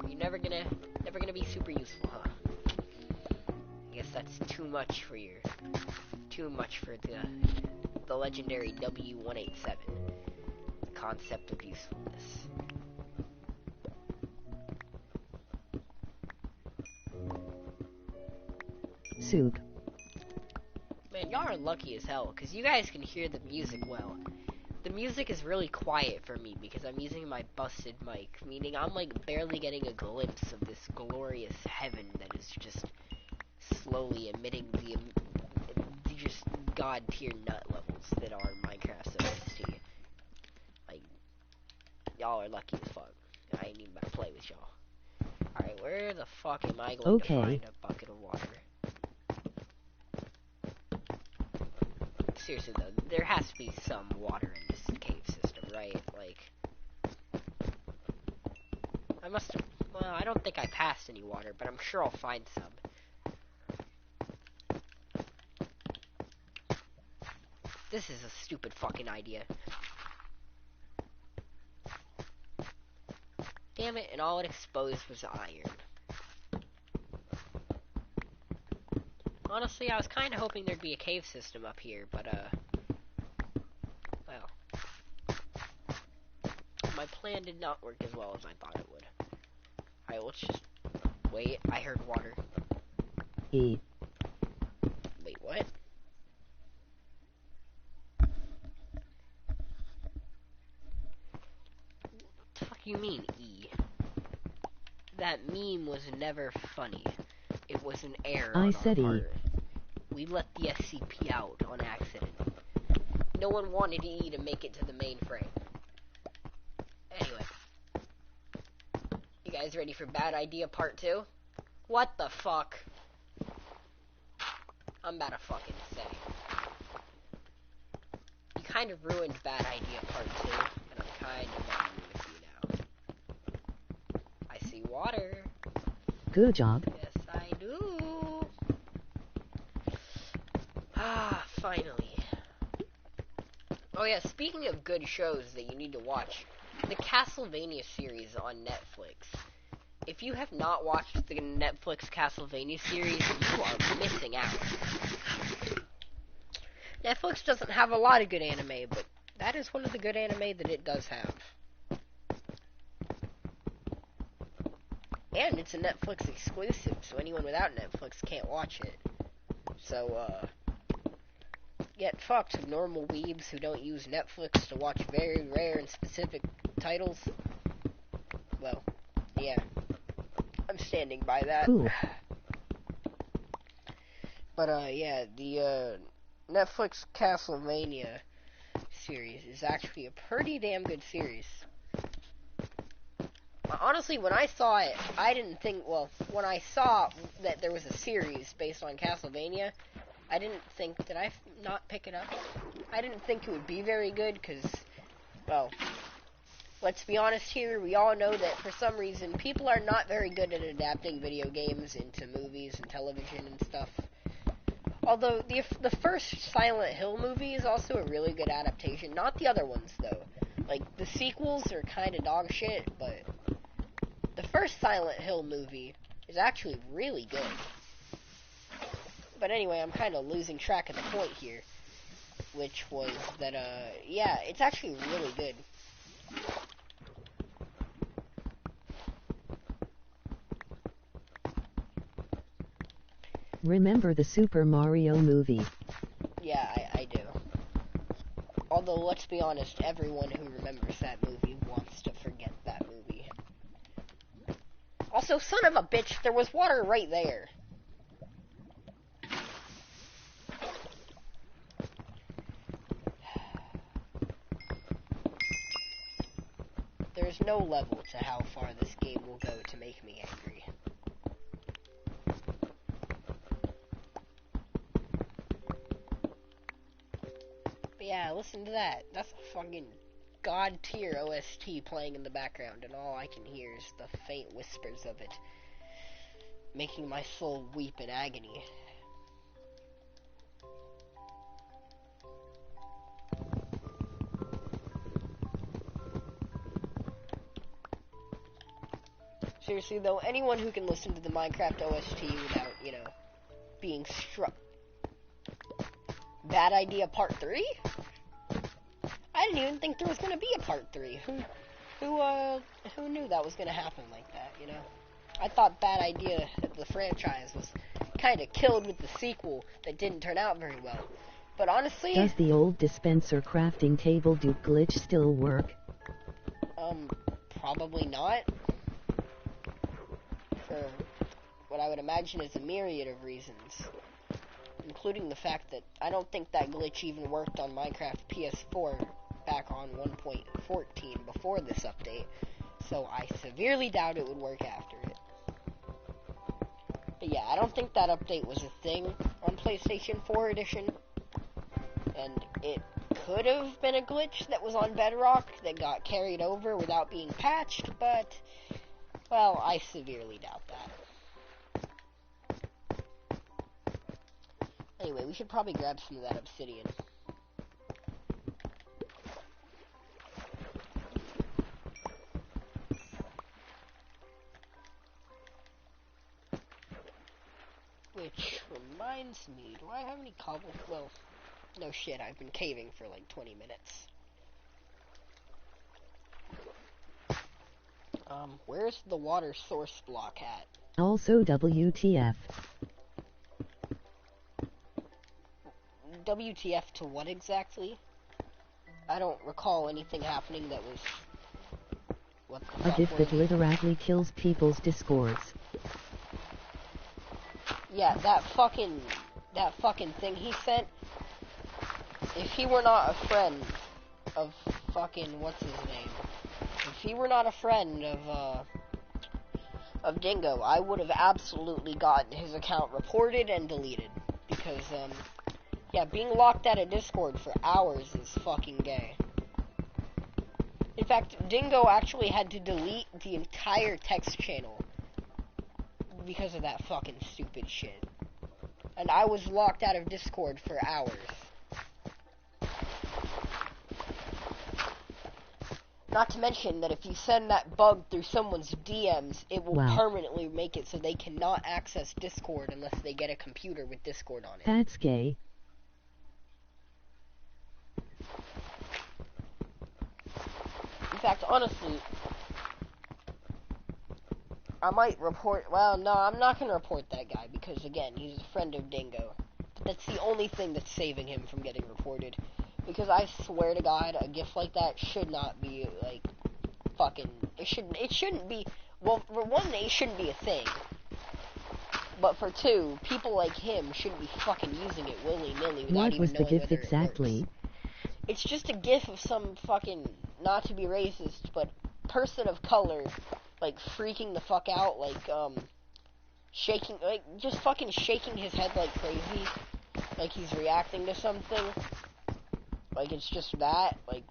You're never gonna be super useful, huh? I guess that's too much for the legendary W187. The concept of usefulness. Soog. y'all are lucky as hell, because you guys can hear the music well. The music is really quiet for me, because I'm using my busted mic, meaning I'm, like, barely getting a glimpse of this glorious heaven that is just slowly emitting the just god-tier nut levels that are Minecraft's OST. Like, y'all are lucky as fuck. I ain't even about to play with y'all. Alright, where the fuck am I going to find a bucket of water? Seriously though, there has to be some water in this cave system, right? Like, I must have, well, I don't think I passed any water, but I'm sure I'll find some. This is a stupid fucking idea. Damn it, and all it exposed was iron. Honestly, I was kind of hoping there'd be a cave system up here, but, well. My plan did not work as well as I thought it would. Alright, let's just wait. I heard water. E. Wait, what? What the fuck you mean, E? That meme was never funny. It was an error on our part. We let the SCP out on accident. No one wanted E to make it to the mainframe. Anyway. You guys ready for Bad Idea Part 2? What the fuck? I'm about to fucking say. You kind of ruined Bad Idea Part 2, and I'm kind of angry with you now. I see water. Good job. Yes, I do. Ah, finally. Oh yeah, speaking of good shows that you need to watch, the Castlevania series on Netflix. If you have not watched the Netflix Castlevania series, you are missing out. Netflix doesn't have a lot of good anime, but that is one of the good anime that it does have. And it's a Netflix exclusive, so anyone without Netflix can't watch it. So, get fucked with normal weebs who don't use Netflix to watch very rare and specific titles. Well, yeah. I'm standing by that. Cool. But, yeah, the, Netflix Castlevania series is actually a pretty damn good series. Honestly, when I saw it, I didn't think, well, when I saw that there was a series based on Castlevania, I didn't think, did I not pick it up? I didn't think it would be very good, because, well, let's be honest here, we all know that for some reason, people are not very good at adapting video games into movies and television and stuff. Although, the first Silent Hill movie is also a really good adaptation. Not the other ones, though. Like, the sequels are kind of dog shit, but the first Silent Hill movie is actually really good. But anyway, I'm kind of losing track of the point here. Which was that, yeah, it's actually really good. Remember the Super Mario movie? Yeah, I do. Although, let's be honest, everyone who remembers that movie wants to forget that movie. Also, son of a bitch, there was water right there. There's no level to how far this game will go to make me angry. But yeah, listen to that. That's a fucking god tier OST playing in the background, and all I can hear is the faint whispers of it, making my soul weep in agony. Seriously though, anyone who can listen to the Minecraft OST without, you know, being struck. Bad Idea Part 3? I didn't even think there was gonna be a Part 3. Who knew that was gonna happen like that, you know? I thought Bad Idea, the franchise, was kind of killed with the sequel that didn't turn out very well. But honestly... Does the old dispenser crafting table dupe glitch still work? Probably not. For what I would imagine is a myriad of reasons. Including the fact that I don't think that glitch even worked on Minecraft PS4 back on 1.14 before this update. So I severely doubt it would work after it. But yeah, I don't think that update was a thing on PlayStation 4 Edition. And it could have been a glitch that was on Bedrock that got carried over without being patched, but, well, I severely doubt that. Anyway, we should probably grab some of that obsidian. Which reminds me, do I have any cobble? Well, no shit, I've been caving for like 20 minutes. Where's the water source block at? Also WTF. WTF to what exactly? I don't recall anything happening that was... What the A fuck GIF that were- literally kills people's discords. Yeah, that fucking thing he sent, if he were not a friend of fucking, what's his name? If he were not a friend of Dingo, I would have absolutely gotten his account reported and deleted. Because, yeah, being locked out of Discord for hours is fucking gay. In fact, Dingo actually had to delete the entire text channel because of that fucking stupid shit. And I was locked out of Discord for hours. Not to mention that if you send that bug through someone's DMs, it will permanently make it so they cannot access Discord unless they get a computer with Discord on it. That's gay. In fact, honestly, I might report... Well, no, I'm not going to report that guy because, again, he's a friend of Dingo. But that's the only thing that's saving him from getting reported. Because I swear to God, a GIF like that should not be, like, fucking... It shouldn't be... Well, for one, it shouldn't be a thing. But for two, people like him shouldn't be fucking using it willy-nilly without even knowing whether it works. What was the GIF exactly? It's just a GIF of some fucking, not to be racist, but person of color, like, freaking the fuck out, like, shaking, like, just fucking shaking his head like crazy, like he's reacting to something. Like, it's just that, like,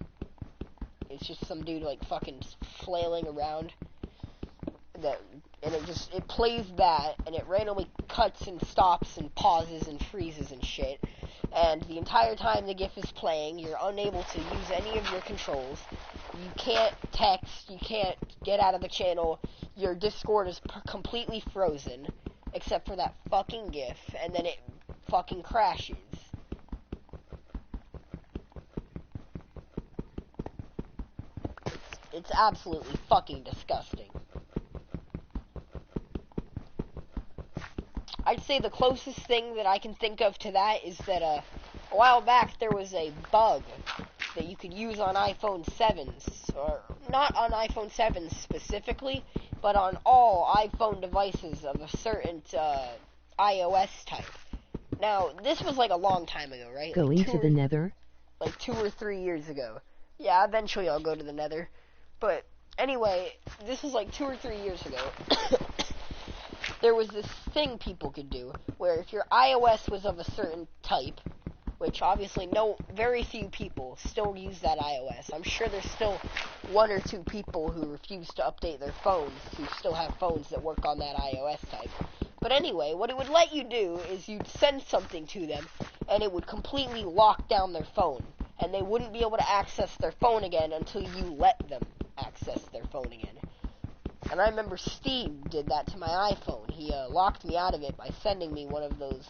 it's just some dude, like, fucking flailing around. And it plays that, and it randomly cuts and stops and pauses and freezes and shit. And the entire time the GIF is playing, you're unable to use any of your controls. You can't text, you can't get out of the channel. Your Discord is completely frozen, except for that fucking GIF, and then it fucking crashes. It's absolutely fucking disgusting. I'd say the closest thing that I can think of to that is that a while back there was a bug that you could use on iPhone 7s, or not on iPhone 7s specifically, but on all iPhone devices of a certain iOS type. Now, this was like a long time ago, right? Going like to the nether? Like 2 or 3 years ago. Yeah, eventually I'll go to the nether. But anyway, this was like 2 or 3 years ago. There was this thing people could do, where if your iOS was of a certain type, which obviously very few people still use that iOS. I'm sure there's still 1 or 2 people who refuse to update their phones, who still have phones that work on that iOS type. But anyway, what it would let you do is you'd send something to them, and it would completely lock down their phone, and they wouldn't be able to access their phone again until you let them access their phone again. And I remember Steve did that to my iPhone. He locked me out of it by sending me one of those,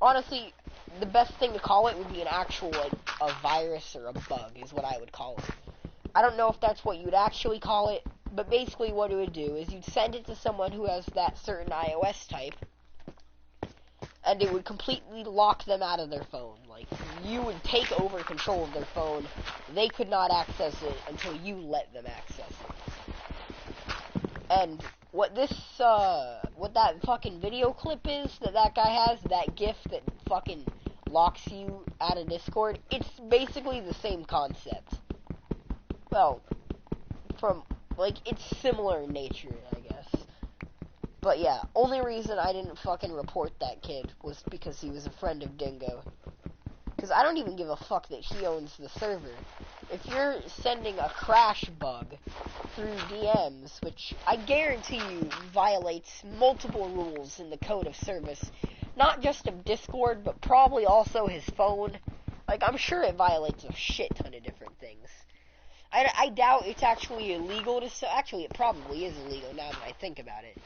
honestly, the best thing to call it would be an actual, like, a virus or a bug is what I would call it. I don't know if that's what you'd actually call it, but basically what it would do is you'd send it to someone who has that certain iOS type, and it would completely lock them out of their phone. Like, you would take over control of their phone. They could not access it until you let them access it. And what that fucking video clip is that guy has, that GIF that fucking locks you out of Discord, it's basically the same concept. Well, it's similar in nature, I guess. But yeah, only reason I didn't fucking report that kid was because he was a friend of Dingo. Because I don't even give a fuck that he owns the server. If you're sending a crash bug through DMs, which I guarantee you violates multiple rules in the code of service, not just of Discord, but probably also his phone. Like, I'm sure it violates a shit ton of different things. I doubt it's actually illegal to sell. Actually, it probably is illegal now that I think about it.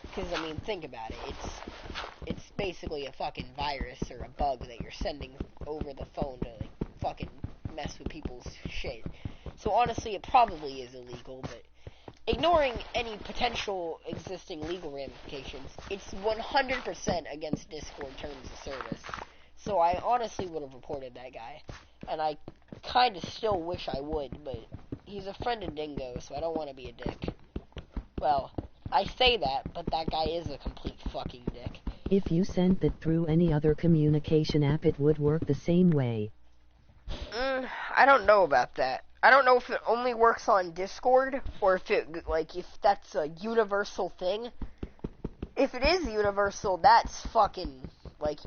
Because, I mean, think about it. It's basically a fucking virus or a bug that you're sending over the phone to, like, fucking mess with people's shit. So, honestly, it probably is illegal, but ignoring any potential existing legal ramifications, it's 100% against Discord terms of service. So, I honestly would have reported that guy. And I kind of still wish I would, but he's a friend of Dingo, so I don't want to be a dick. Well, I say that, but that guy is a complete fucking dick. If you sent that through any other communication app, it would work the same way. I don't know about that. I don't know if it only works on Discord, or if if that's a universal thing. If it is universal, that's fucking,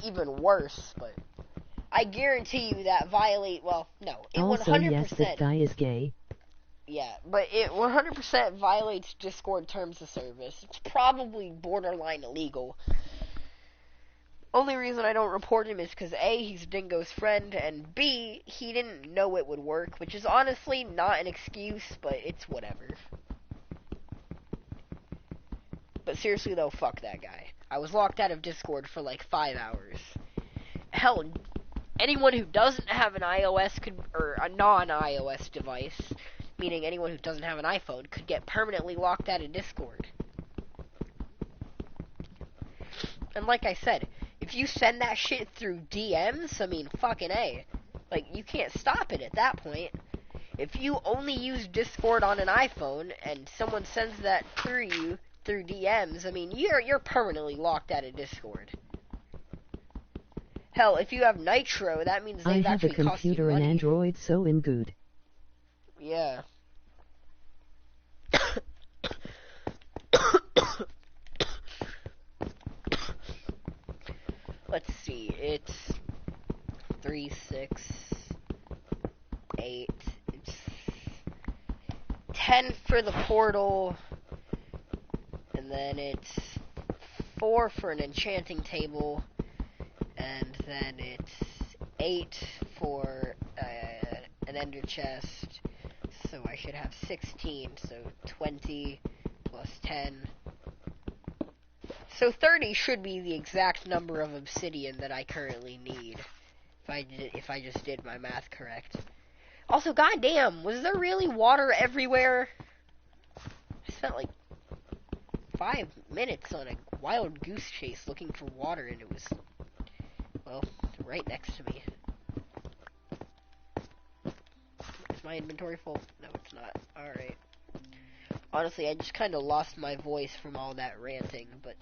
even worse, but I guarantee you that it also, 100%. yes, that guy is gay. Yeah, but it 100% violates Discord terms of service. It's probably borderline illegal. Only reason I don't report him is because A, he's Dingo's friend, and B, he didn't know it would work, which is honestly not an excuse, but it's whatever. But seriously though, fuck that guy. I was locked out of Discord for like 5 hours. Hell, anyone who doesn't have an iOS or a non-iOS device, meaning anyone who doesn't have an iPhone, could get permanently locked out of Discord. And like I said, if you send that shit through DMs, I mean, fucking A. Like, you can't stop it at that point. If you only use Discord on an iPhone, and someone sends that through you, through DMs, I mean, you're permanently locked out of Discord. Hell, if you have Nitro, that means they've actually cost you money. I have a computer and Android, so I'm good. Yeah. Let's see, it's 3, 6, 8, it's 10 for the portal, and then it's 4 for an enchanting table, and then it's 8 for an ender chest, so I should have 16, so 20 plus 10. So 30 should be the exact number of obsidian that I currently need, if I just did my math correct. Also, goddamn, was there really water everywhere? I spent like 5 minutes on a wild goose chase looking for water, and it was, well, right next to me. Is my inventory full? No, it's not. Alright. Honestly, I just kind of lost my voice from all that ranting, but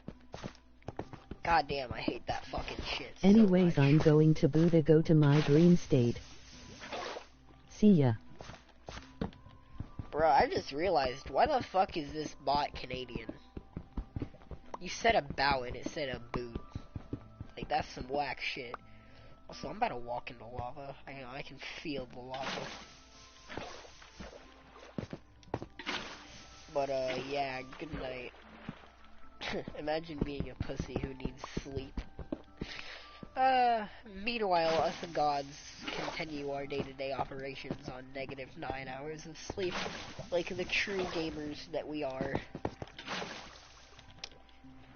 goddamn, I hate that fucking shit so Anyways, much. I'm going to Buddha go to my dream state. See ya. Bro, I just realized, why the fuck is this bot Canadian? You said about and it said a boot. Like, that's some whack shit. Also, I'm about to walk into lava. I can feel the lava. But, yeah, good night. Imagine being a pussy who needs sleep. Meanwhile, us gods continue our day-to-day operations on -9 hours of sleep, like the true gamers that we are.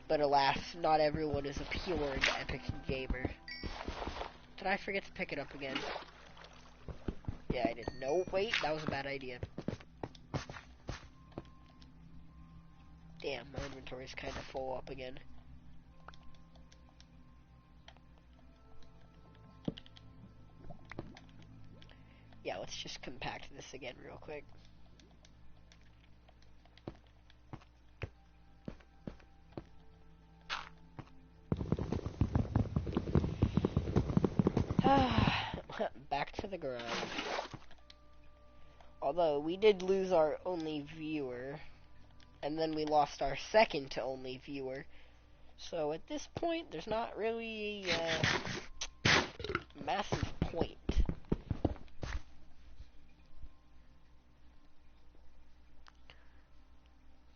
But alas, not everyone is a pure and epic gamer. Did I forget to pick it up again? Yeah, I did. No, wait, that was a bad idea. Damn, my inventory's kind of full up again. let's just compact this again real quick. Back to the grind. Although, we did lose our only viewer, and then we lost our second to only viewer. So, at this point, there's not really a massive point.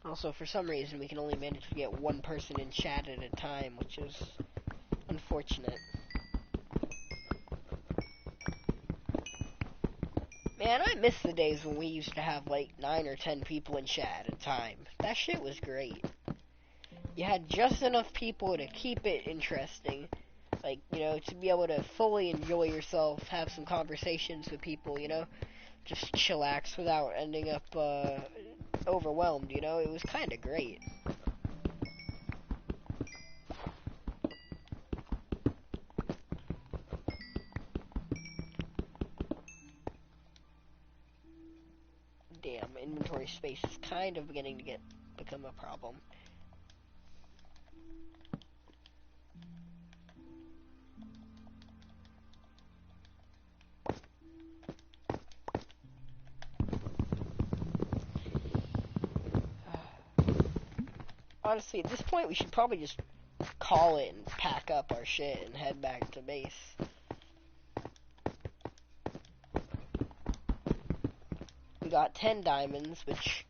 Also, for some reason, we can only manage to get one person in chat at a time, which is unfortunate. Man, I miss the days when we used to have like 9 or 10 people in chat at a time. That shit was great. You had just enough people to keep it interesting. Like, you know, to be able to fully enjoy yourself, have some conversations with people, you know? Just chillax without ending up, overwhelmed, you know? It was kinda great. Damn, inventory space is kind of beginning to become a problem. Honestly, at this point, we should probably just call it and pack up our shit and head back to base. We got 10 diamonds, which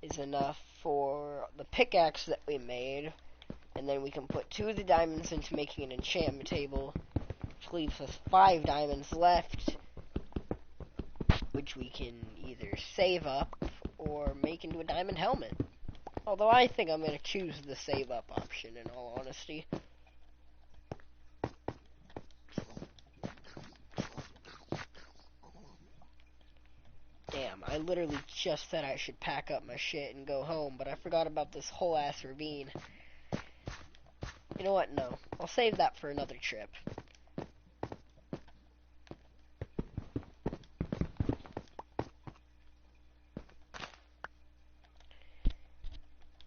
is enough for the pickaxe that we made. And then we can put 2 of the diamonds into making an enchantment table, which leaves us 5 diamonds left, which we can either save up or make into a diamond helmet. Although I think I'm going to choose the save up option, in all honesty. Damn, I literally just said I should pack up my shit and go home, but I forgot about this whole ass ravine. You know what? No. I'll save that for another trip.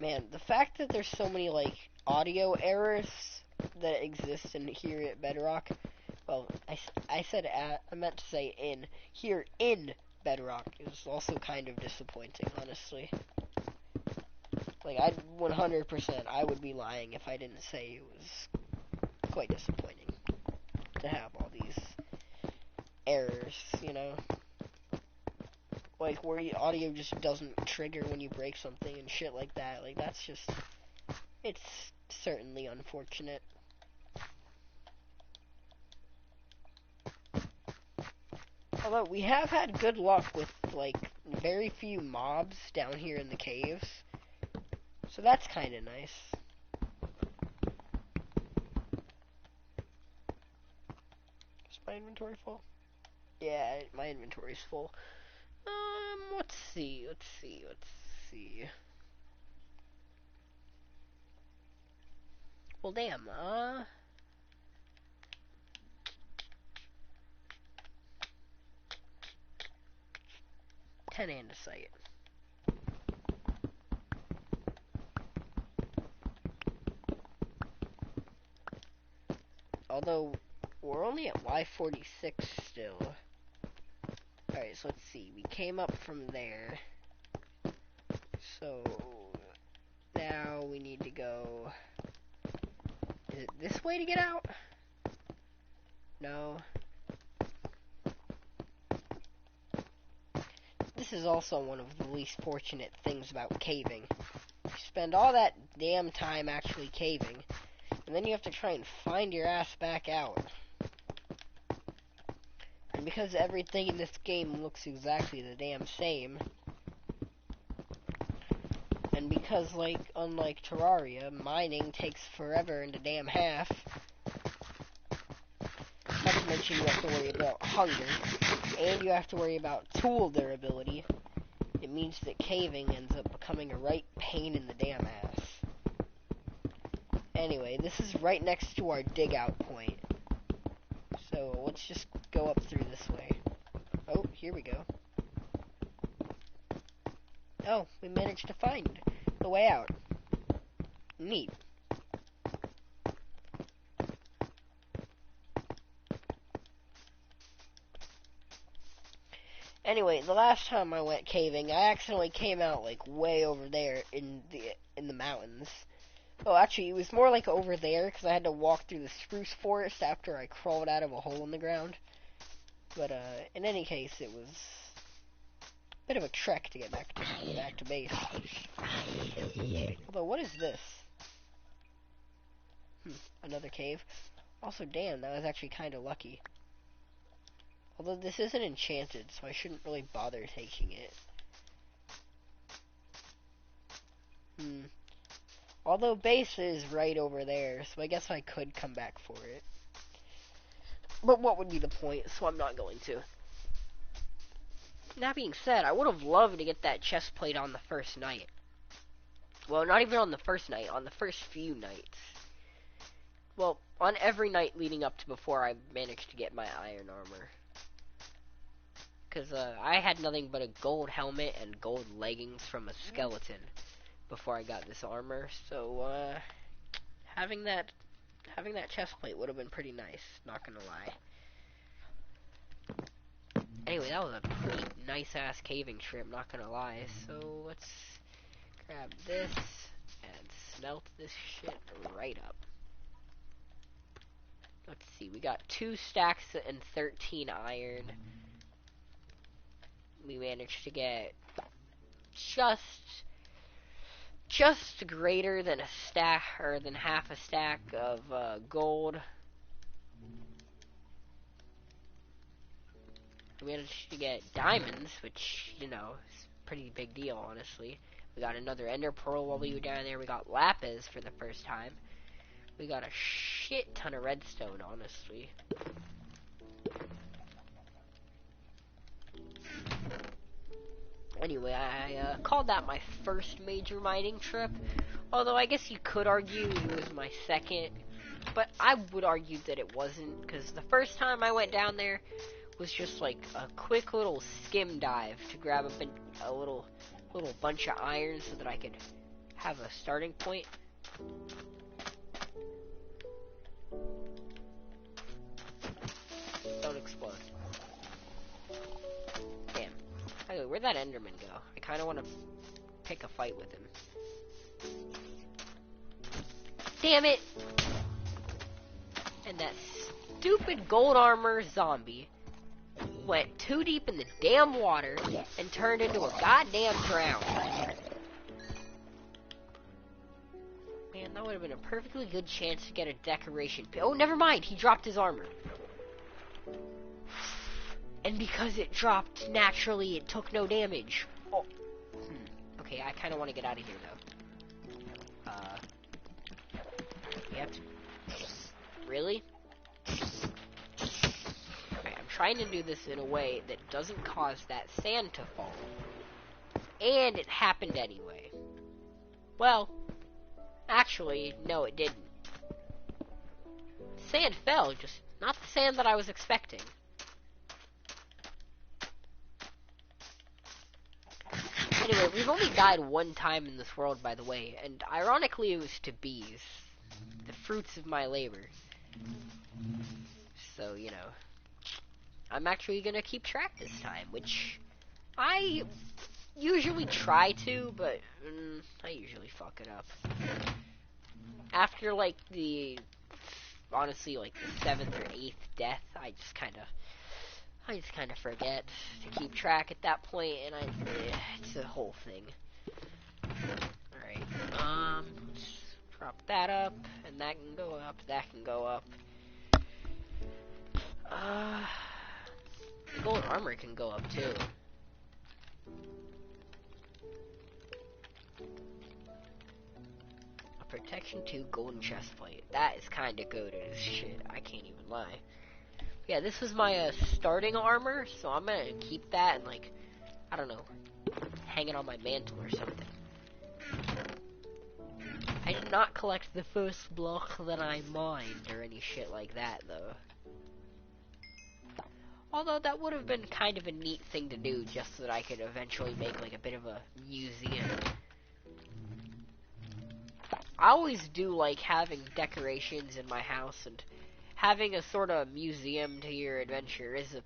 Man, the fact that there's so many, like, audio errors that exist in here at Bedrock, well, I said I meant to say in, here in Bedrock is also kind of disappointing, honestly. Like, 100%, I would be lying if I didn't say it was quite disappointing to have all these errors, you know? Like, where audio just doesn't trigger when you break something and shit like that. Like, that's just, it's certainly unfortunate. Although, we have had good luck with, like, very few mobs down here in the caves. So that's kinda nice. Is my inventory full? Yeah, my inventory's full. Let's see. Well, damn, 10 andesite. Although, we're only at Y46 still. Alright, so let's see. We came up from there. So, now we need to go... Is it this way to get out? No. This is also one of the least fortunate things about caving. You spend all that damn time actually caving, and then you have to try and find your ass back out. And because everything in this game looks exactly the damn same, and because, like, unlike Terraria, mining takes forever and a damn half, not to mention you have to worry about hunger, and you have to worry about tool durability, it means that caving ends up becoming a right pain in the damn ass. Anyway, this is right next to our dig out point. So, let's just go up through this way. Oh, here we go. Oh, we managed to find the way out. Neat. Anyway, the last time I went caving, I accidentally came out like way over there in the mountains. Oh, actually, it was more like over there because I had to walk through the spruce forest after I crawled out of a hole in the ground. But in any case, it was a bit of a trek to get back to base. Although, what is this? Another cave. Also, damn, that was actually kind of lucky. Although this isn't enchanted, so I shouldn't really bother taking it. Although base is right over there, so I guess I could come back for it. But what would be the point, so I'm not going to. That being said, I would have loved to get that chest plate on the first night. Well, not even on the first night, on the first few nights. Well, on every night leading up to before I managed to get my iron armor. Because I had nothing but a gold helmet and gold leggings from a skeleton before I got this armor, so having that chest plate would have been pretty nice, not gonna lie. Anyway, that was a pretty nice ass caving trip, not gonna lie. So let's grab this and smelt this shit right up. Let's see, we got 2 stacks and 13 iron. We managed to get just greater than a stack, or than half a stack of gold. We managed to get diamonds, which, you know, is a pretty big deal, honestly. We got another ender pearl while we were down there. We got lapis for the first time. We got a shit ton of redstone, honestly. Anyway, I called that my first major mining trip. Although I guess you could argue it was my second. But I would argue that it wasn't, because the first time I went down there was just like a quick little skim dive to grab a little bunch of iron so that I could have a starting point. Don't explode. Damn. Anyway, where'd that Enderman go? I kind of want to pick a fight with him. Damn it! And that stupid gold armor zombie went too deep in the damn water and turned into a goddamn drown. Man, that would have been a perfectly good chance to get a decoration. Oh, never mind, he dropped his armor. And because it dropped naturally, it took no damage. Oh. Okay, I kind of want to get out of here, though. We have to... Really? Okay, I'm trying to do this in a way that doesn't cause that sand to fall. And it happened anyway. Well, actually, no, it didn't. Sand fell, just not the sand that I was expecting. Anyway, we've only died one time in this world, by the way, and ironically it was to bees. The fruits of my labor. So, you know, I'm actually gonna keep track this time, which I usually try to, but I usually fuck it up. After, like, honestly, like, the 7th or 8th death, I just kind of forget to keep track at that point, and it's a whole thing. Alright, let's drop that up, and that can go up, that can go up. The gold armor can go up, too. A protection 2 golden chestplate. That is kinda goated as shit, I can't even lie. Yeah, this was my starting armor, so I'm gonna keep that and, like, I don't know, hang it on my mantle or something. I did not collect the first block that I mined or any shit like that, though. Although that would have been kind of a neat thing to do, just so that I could eventually make like a bit of a museum. I always do like having decorations in my house, and having a sort of museum to your adventure is a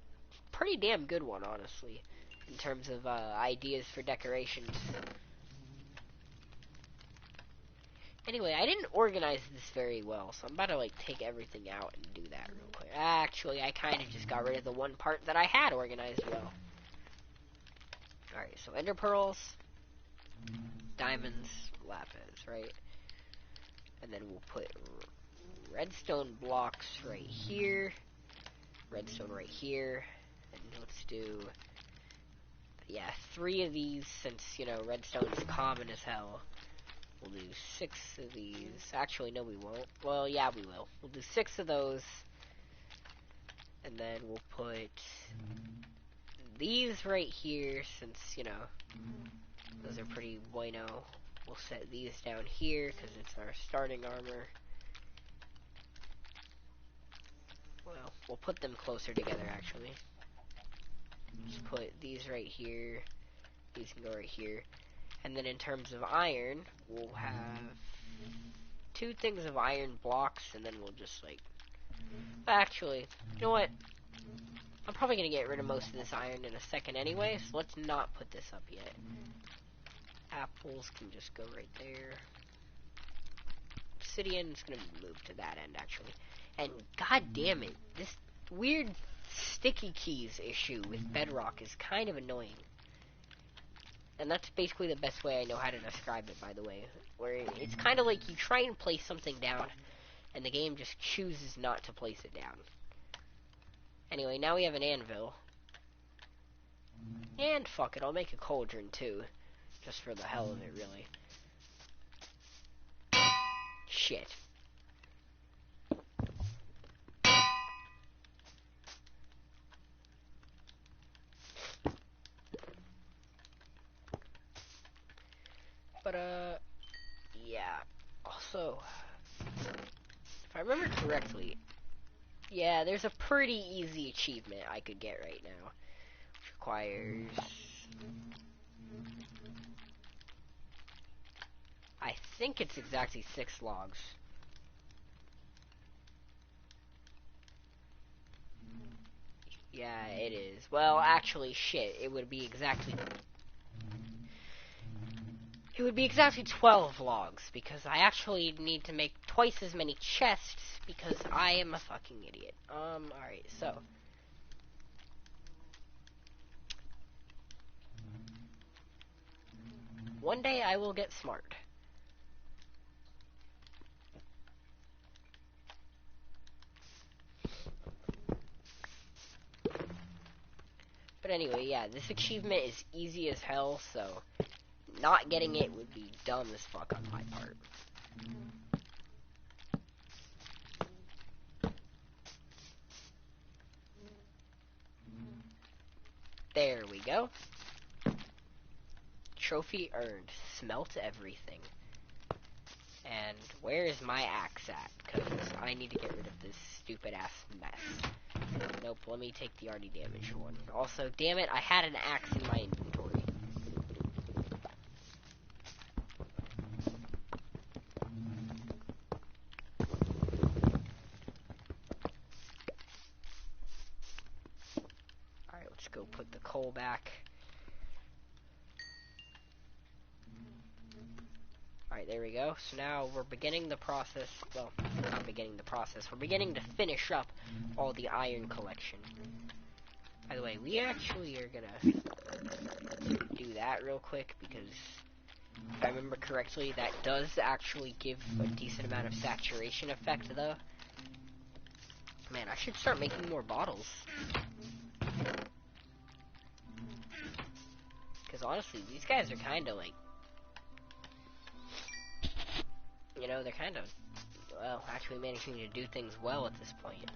pretty damn good one, honestly, in terms of ideas for decorations. Anyway, I didn't organize this very well, so I'm about to like take everything out and do that real quick. Actually, I kind of just got rid of the one part that I had organized well. Alright, so ender pearls, diamonds, lapis, right? And then we'll put redstone blocks right here, redstone right here, and let's do, yeah, 3 of these, since, you know, redstone is common as hell. We'll do 6 of these. Actually, no, we won't. Well, yeah, we will. We'll do 6 of those. And then we'll put these right here, since, you know, those are pretty bueno. We'll set these down here, because it's our starting armor. Well, we'll put them closer together, actually. Just put these right here. These can go right here. And then in terms of iron, we'll have 2 things of iron blocks, and then we'll just, like... Actually, you know what? I'm probably going to get rid of most of this iron in a second anyway, so let's not put this up yet. Apples can just go right there. Obsidian is going to be moved to that end, actually. And god damn it, this weird sticky keys issue with Bedrock is kind of annoying. And that's basically the best way I know how to describe it, by the way. Where it's kind of like you try and place something down, and the game just chooses not to place it down. Anyway, now we have an anvil. And fuck it, I'll make a cauldron too. Just for the hell of it, really. Shit. But, yeah. Also, if I remember correctly, yeah, there's a pretty easy achievement I could get right now. Which requires... I think it's exactly 6 logs. Yeah, it is. Well, actually, shit, it would be exactly 12 logs, because I actually need to make twice as many chests, because I am a fucking idiot. Alright, so. One day I will get smart. But anyway, yeah, this achievement is easy as hell, so not getting it would be dumb as fuck on my part. There we go. Trophy earned. Smelt everything. And where is my axe at? Because I need to get rid of this stupid ass mess. Nope, let me take the already damaged one. Also, damn it, I had an axe in my inventory. Alright, let's go put the coal back. Alright, there we go. So now we're beginning the process. Well, not beginning the process. We're beginning to finish up all the iron collection. By the way, we actually are gonna do that real quick, because if I remember correctly, that does actually give a decent amount of saturation effect, though. Man, I should start making more bottles. Because honestly, these guys are kind of like... You know, they're kind of, well, actually managing to do things well at this point.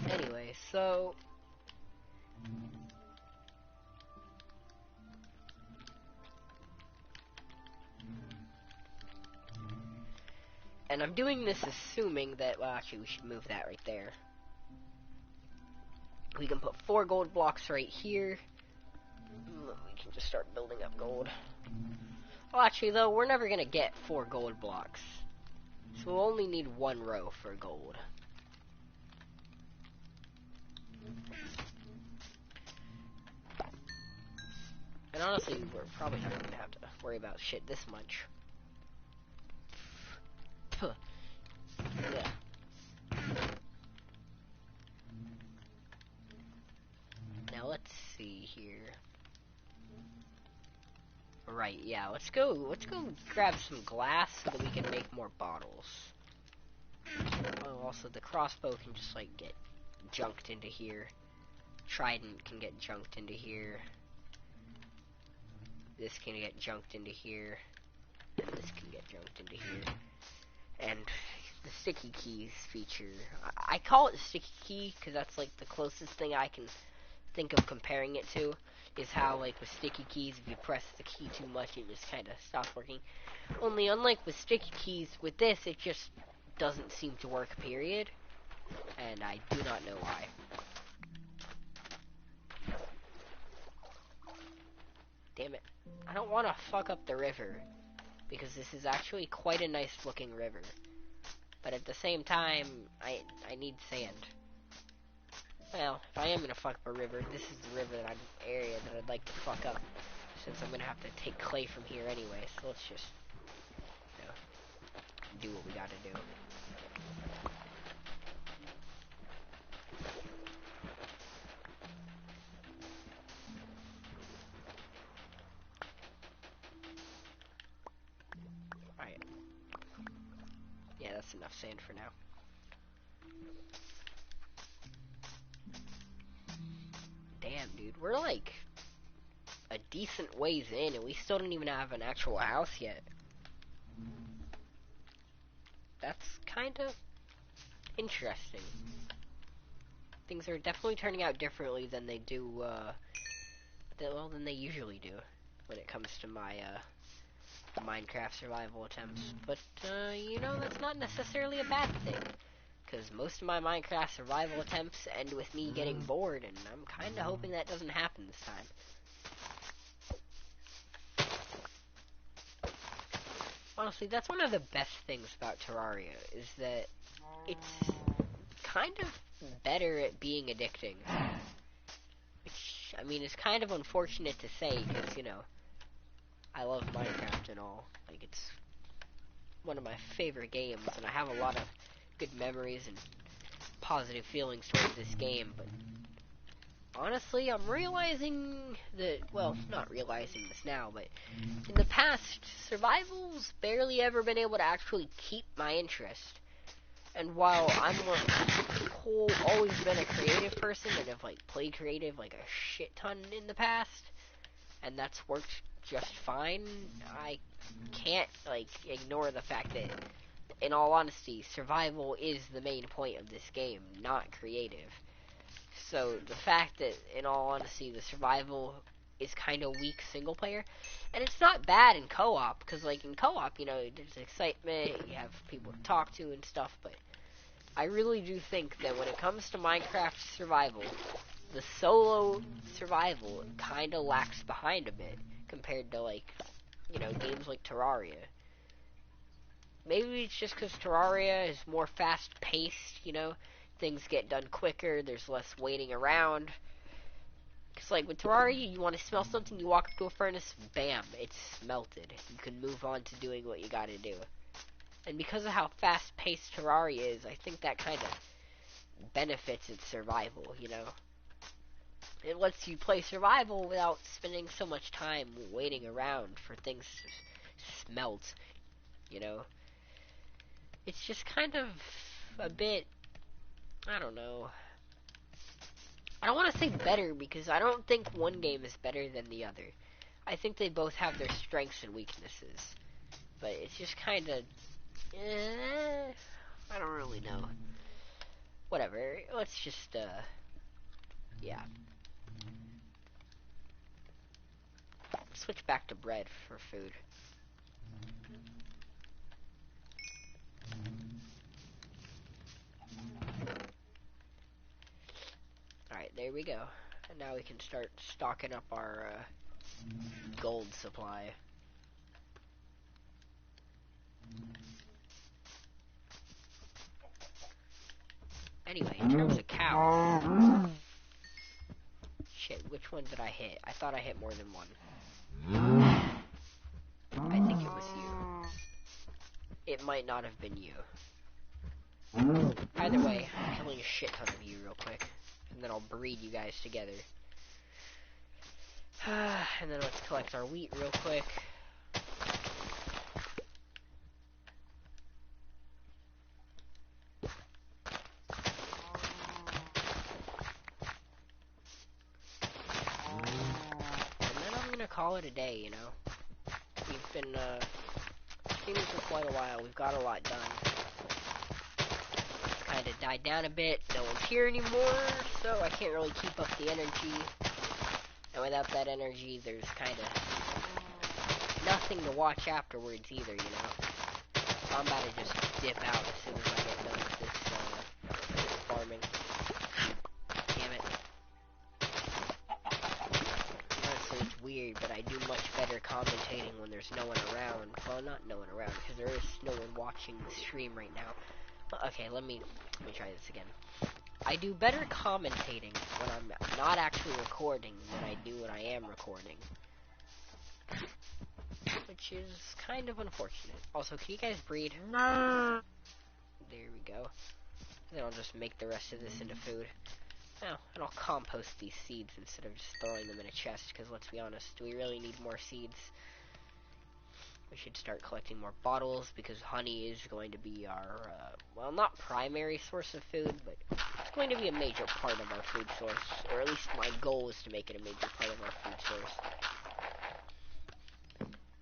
Anyway, so... And I'm doing this assuming that, well, actually, we should move that right there. We can put 4 gold blocks right here. We can just start building up gold. Well, actually, though, we're never going to get 4 gold blocks. So we'll only need 1 row for gold. And honestly, we're probably not going to have to worry about shit this much. Yeah. Now let's see here. Right, yeah, let's go grab some glass so that we can make more bottles. Oh, also the crossbow can just like get junked into here. Trident can get junked into here. This can get junked into here. And this can get junked into here. And the sticky keys feature, I call it sticky key because that's like the closest thing I can think of comparing it to, is how like with sticky keys, if you press the key too much it just kind of stops working. Only unlike with sticky keys, with this it just doesn't seem to work, period. And I do not know why. Damn it. I don't want to fuck up the river, because this is actually quite a nice looking river. But at the same time, I need sand. Well, if I am gonna fuck up a river, this is the river area that I'd like to fuck up, since I'm gonna have to take clay from here anyway. So let's just, you know, do what we gotta do. Alright. Yeah, that's enough sand for now. Damn, dude, we're like a decent ways in, and we still don't even have an actual house yet. That's kind of interesting. Things are definitely turning out differently than they do, than they usually do when it comes to my, Minecraft survival attempts. But, you know, that's not necessarily a bad thing, because most of my Minecraft survival attempts end with me getting bored, and I'm kind of hoping that doesn't happen this time. Honestly, that's one of the best things about Terraria, is that it's kind of better at being addicting. Which, I mean, it's kind of unfortunate to say, because, you know, I love Minecraft and all. Like, it's one of my favorite games, and I have a lot of good memories and positive feelings towards this game, but honestly, I'm realizing that, well, not realizing this now, but in the past, survival's barely ever been able to actually keep my interest. And while I'm always been a creative person and have like played creative like a shit ton in the past, and that's worked just fine, I can't like ignore the fact that, in all honesty, survival is the main point of this game, not creative. So the fact that, in all honesty, the survival is kind of weak single player, and it's not bad in co-op, because like in co-op, you know, there's excitement, you have people to talk to and stuff, but I really do think that when it comes to Minecraft survival, the solo survival kind of lags behind a bit compared to, like, you know, games like Terraria. Maybe it's just because Terraria is more fast-paced, you know, things get done quicker, there's less waiting around. Because, like, with Terraria, you want to smell something, you walk up to a furnace, bam, it's melted. You can move on to doing what you gotta do. And because of how fast-paced Terraria is, I think that kind of benefits its survival, you know? It lets you play survival without spending so much time waiting around for things to smelt, you know? It's just kind of a bit, I don't know. I don't want to say better, because I don't think one game is better than the other. I think they both have their strengths and weaknesses. But it's just kind of, I don't really know. Whatever, let's just, yeah. Switch back to bread for food. there we go. And now we can start stocking up our gold supply. Anyway, in terms of cows... Shit, which one did I hit? I thought I hit more than one. I think it was you. It might not have been you. Either way, I'm killing a shit ton of you real quick. And then I'll breed you guys together. And then let's collect our wheat real quick. And then I'm gonna call it a day, you know. We've been streaming for quite a while. We've got a lot done. It's kind of died down a bit. No one's here anymore, so I can't really keep up the energy. And without that energy, there's kind of nothing to watch afterwards either, you know. So I'm about to just dip out as soon as I get done with this farming. Damn it. Honestly, it's weird, but I do much better commentating when there's no one around. Well, not no one around, because there is no one watching the stream right now. Okay, let me try this again. I do better commentating when I'm not actually recording than I do when I am recording. Which is kind of unfortunate. Also, can you guys breed? No. There we go. Then I'll just make the rest of this into food. Oh, and I'll compost these seeds instead of just throwing them in a chest, because let's be honest, do we really need more seeds? We should start collecting more bottles, because honey is going to be our, well, not primary source of food, but it's going to be a major part of our food source. Or at least my goal is to make it a major part of our food source.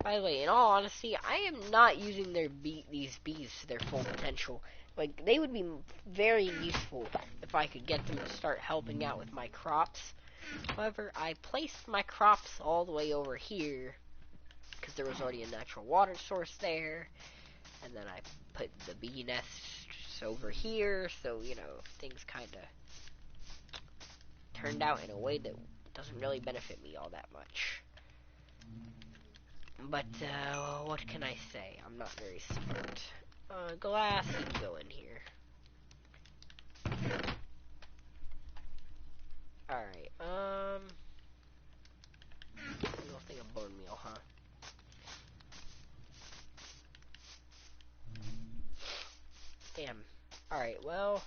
By the way, in all honesty, I am not using these bees to their full potential. Like, they would be very useful if I could get them to start helping out with my crops. However, I placed my crops all the way over here, because there was already a natural water source there, and then I put the bee nests over here, so, you know, things kind of turned out in a way that doesn't really benefit me all that much. But, what can I say? I'm not very smart. Glass, you can go in here. Alright, single thing of bone meal, huh? Damn. Alright, well,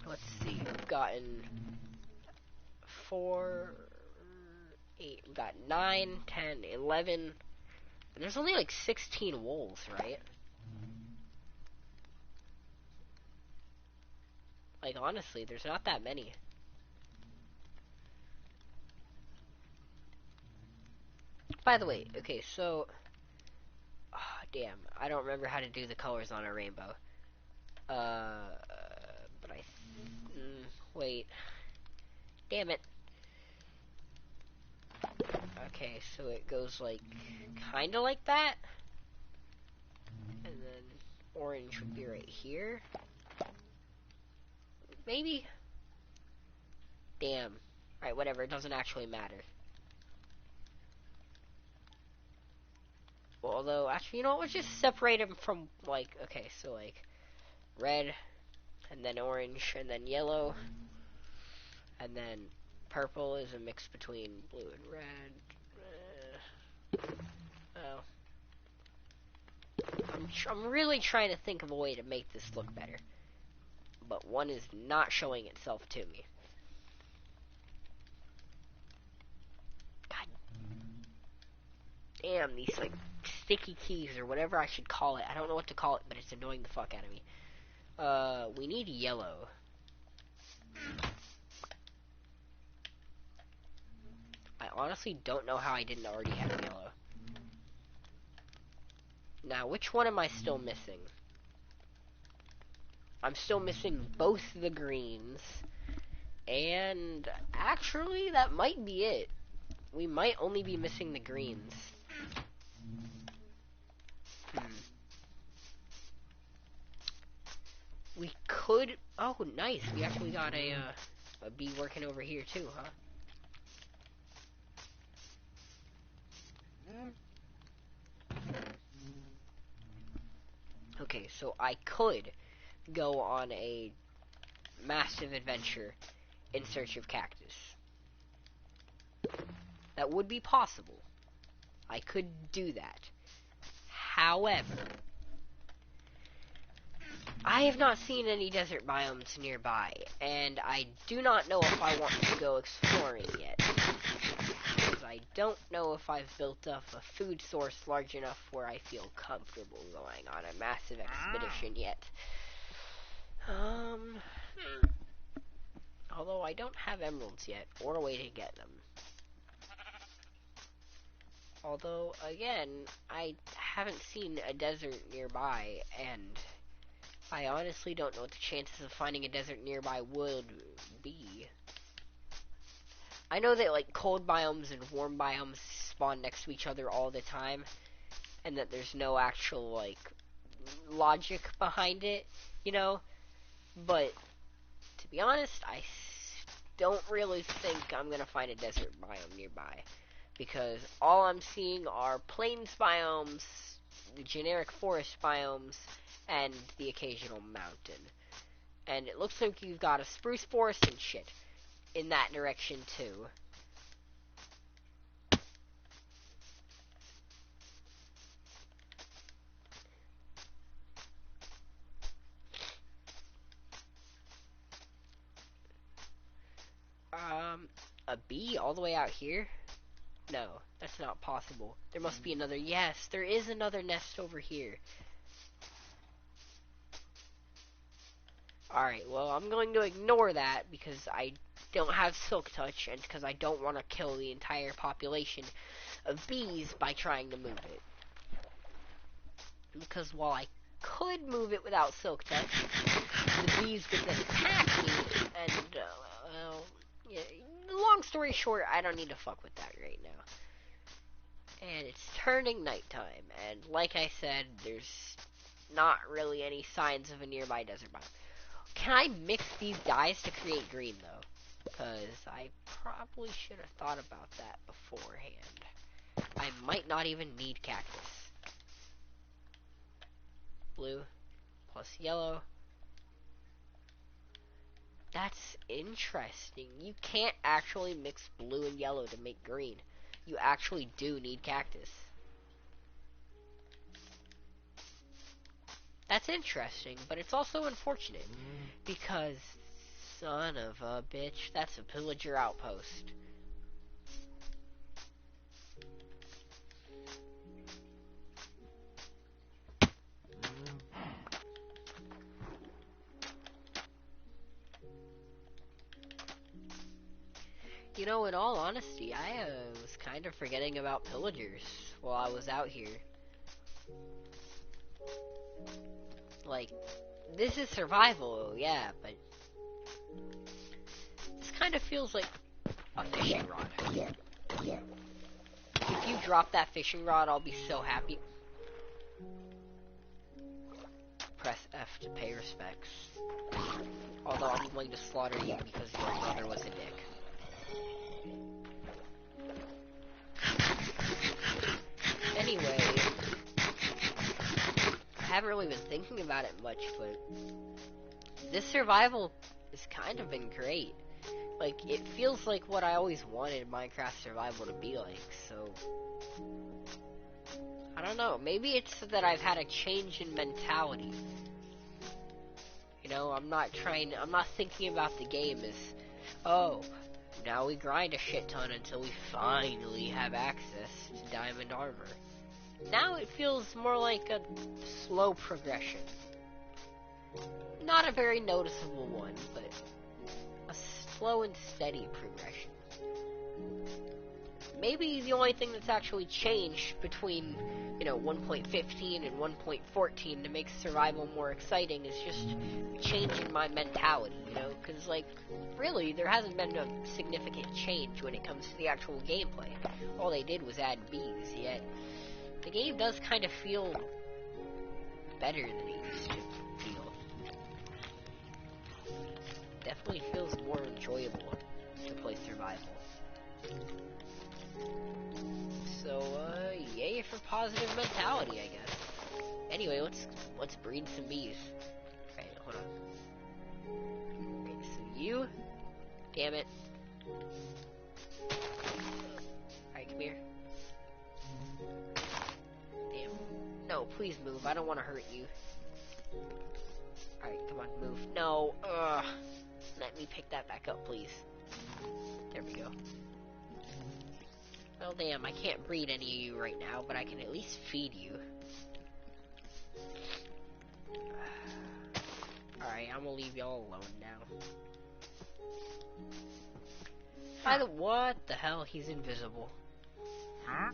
let's see. We've gotten 4, 8, we got 9, 10, 11, and there's only like 16 wolves, right? Like, honestly, there's not that many. By the way, okay, so... Oh, damn, I don't remember how to do the colors on a rainbow. But I... wait. Damn it. Okay, so it goes like... kinda like that? And then orange would be right here. Maybe? Damn. Alright, whatever, it doesn't actually matter. Well, although, actually, you know what, let's just separate them from, like, okay, so, like, red, and then orange, and then yellow, and then purple is a mix between blue and red. Oh. I'm really trying to think of a way to make this look better. But one is not showing itself to me. God damn, these, like, sticky keys, or whatever I should call it. I don't know what to call it, but it's annoying the fuck out of me. We need yellow. I honestly don't know how I didn't already have yellow. Now, which one am I still missing? I'm still missing both the greens. And actually, that might be it. We might only be missing the greens. We could... Oh, nice. We actually got a... a bee working over here too, huh? Okay, so I could go on a massive adventure in search of cactus. That would be possible. I could do that. However, I have not seen any desert biomes nearby, and I do not know if I want to go exploring yet. Because I don't know if I've built up a food source large enough where I feel comfortable going on a massive expedition yet. Although I don't have emeralds yet, or a way to get them. Although, again, I haven't seen a desert nearby, and I honestly don't know what the chances of finding a desert nearby would be. I know that, like, cold biomes and warm biomes spawn next to each other all the time, and that there's no actual, like, logic behind it, you know? But, to be honest, I don't really think I'm gonna find a desert biome nearby. Because all I'm seeing are plains biomes, the generic forest biomes, and the occasional mountain. And it looks like you've got a spruce forest and shit in that direction too. A bee all the way out here? No, that's not possible. There must be another. Yes, there is another nest over here. Alright, well, I'm going to ignore that because I don't have Silk Touch and because I don't want to kill the entire population of bees by trying to move it. Because while I could move it without Silk Touch, the bees would then attack me, and, well, yeah, long story short, I don't need to fuck with that right now. And it's turning nighttime, and like I said, there's not really any signs of a nearby desert biome. Can I mix these dyes to create green, though? Because I probably should have thought about that beforehand. I might not even need cactus. Blue plus yellow. That's interesting. You can't actually mix blue and yellow to make green. You actually do need cactus. That's interesting, but it's also unfortunate. Because, son of a bitch, that's a pillager outpost. You know, in all honesty, I was kind of forgetting about pillagers while I was out here. Like, this is survival, yeah, but this kind of feels like a fishing rod. If you drop that fishing rod, I'll be so happy. Press F to pay respects. Although I'm going to slaughter you because your brother was a dick. Anyway, I haven't really been thinking about it much, but this survival has kind of been great. Like, it feels like what I always wanted Minecraft survival to be like, so I don't know, maybe it's that I've had a change in mentality. You know, I'm not thinking about the game as, oh, now we grind a shit ton until we finally have access to diamond armor. Now it feels more like a slow progression. Not a very noticeable one, but a slow and steady progression. Maybe the only thing that's actually changed between, you know, 1.15 and 1.14 to make survival more exciting is just a change in my mentality, you know? Because, like, really, there hasn't been a significant change when it comes to the actual gameplay. All they did was add bees, yet the game does kind of feel better than it used to feel. definitely feels more enjoyable to play survival. So, yay for positive mentality, I guess. Anyway, let's breed some bees. Alright, hold on. Okay, so you, damn it. Alright, come here. Damn. No, please move. I don't want to hurt you. Alright, come on, move. No, let me pick that back up, please. There we go. Well, damn, I can't breed any of you right now, but I can at least feed you. Alright, I'm gonna leave y'all alone now. What the hell? He's invisible. Huh?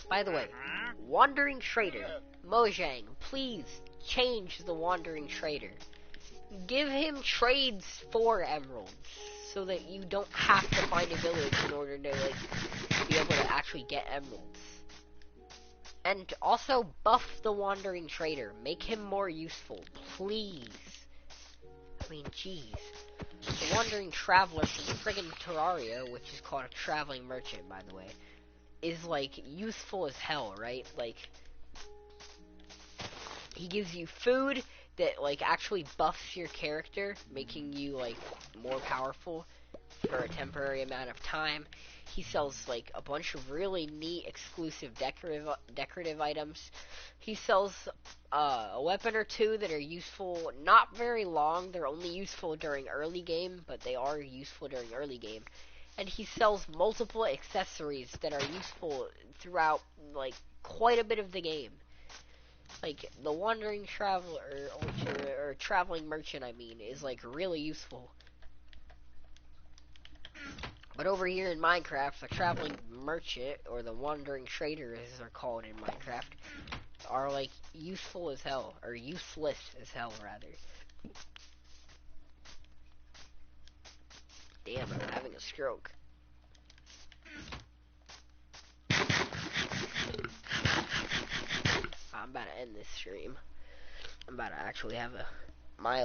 By the way, Wandering Trader, Mojang, please change the Wandering Trader. Give him trades for emeralds, so that you don't have to find a village in order to, like, be able to actually get emeralds. And also buff the Wandering Trader. Make him more useful, please. I mean, jeez. The Wandering Traveler from friggin' Terraria, which is called a Traveling Merchant, by the way, is, like, useful as hell, right? Like, he gives you food that, like, actually buffs your character, making you, like, more powerful for a temporary amount of time. He sells, like, a bunch of really neat, exclusive decorative items. He sells a weapon or two that are useful, not very long. They're only useful during early game, but they are useful during early game. And he sells multiple accessories that are useful throughout, like, quite a bit of the game. Like, the Wandering Traveler, or Traveling Merchant, I mean, is, like, really useful. But over here in Minecraft, the Traveling Merchant, or the Wandering Trader, as they're called in Minecraft, are, like, useful as hell. Or useless as hell, rather. Damn, I'm having a stroke. I'm about to end this stream. I'm about to actually have a mild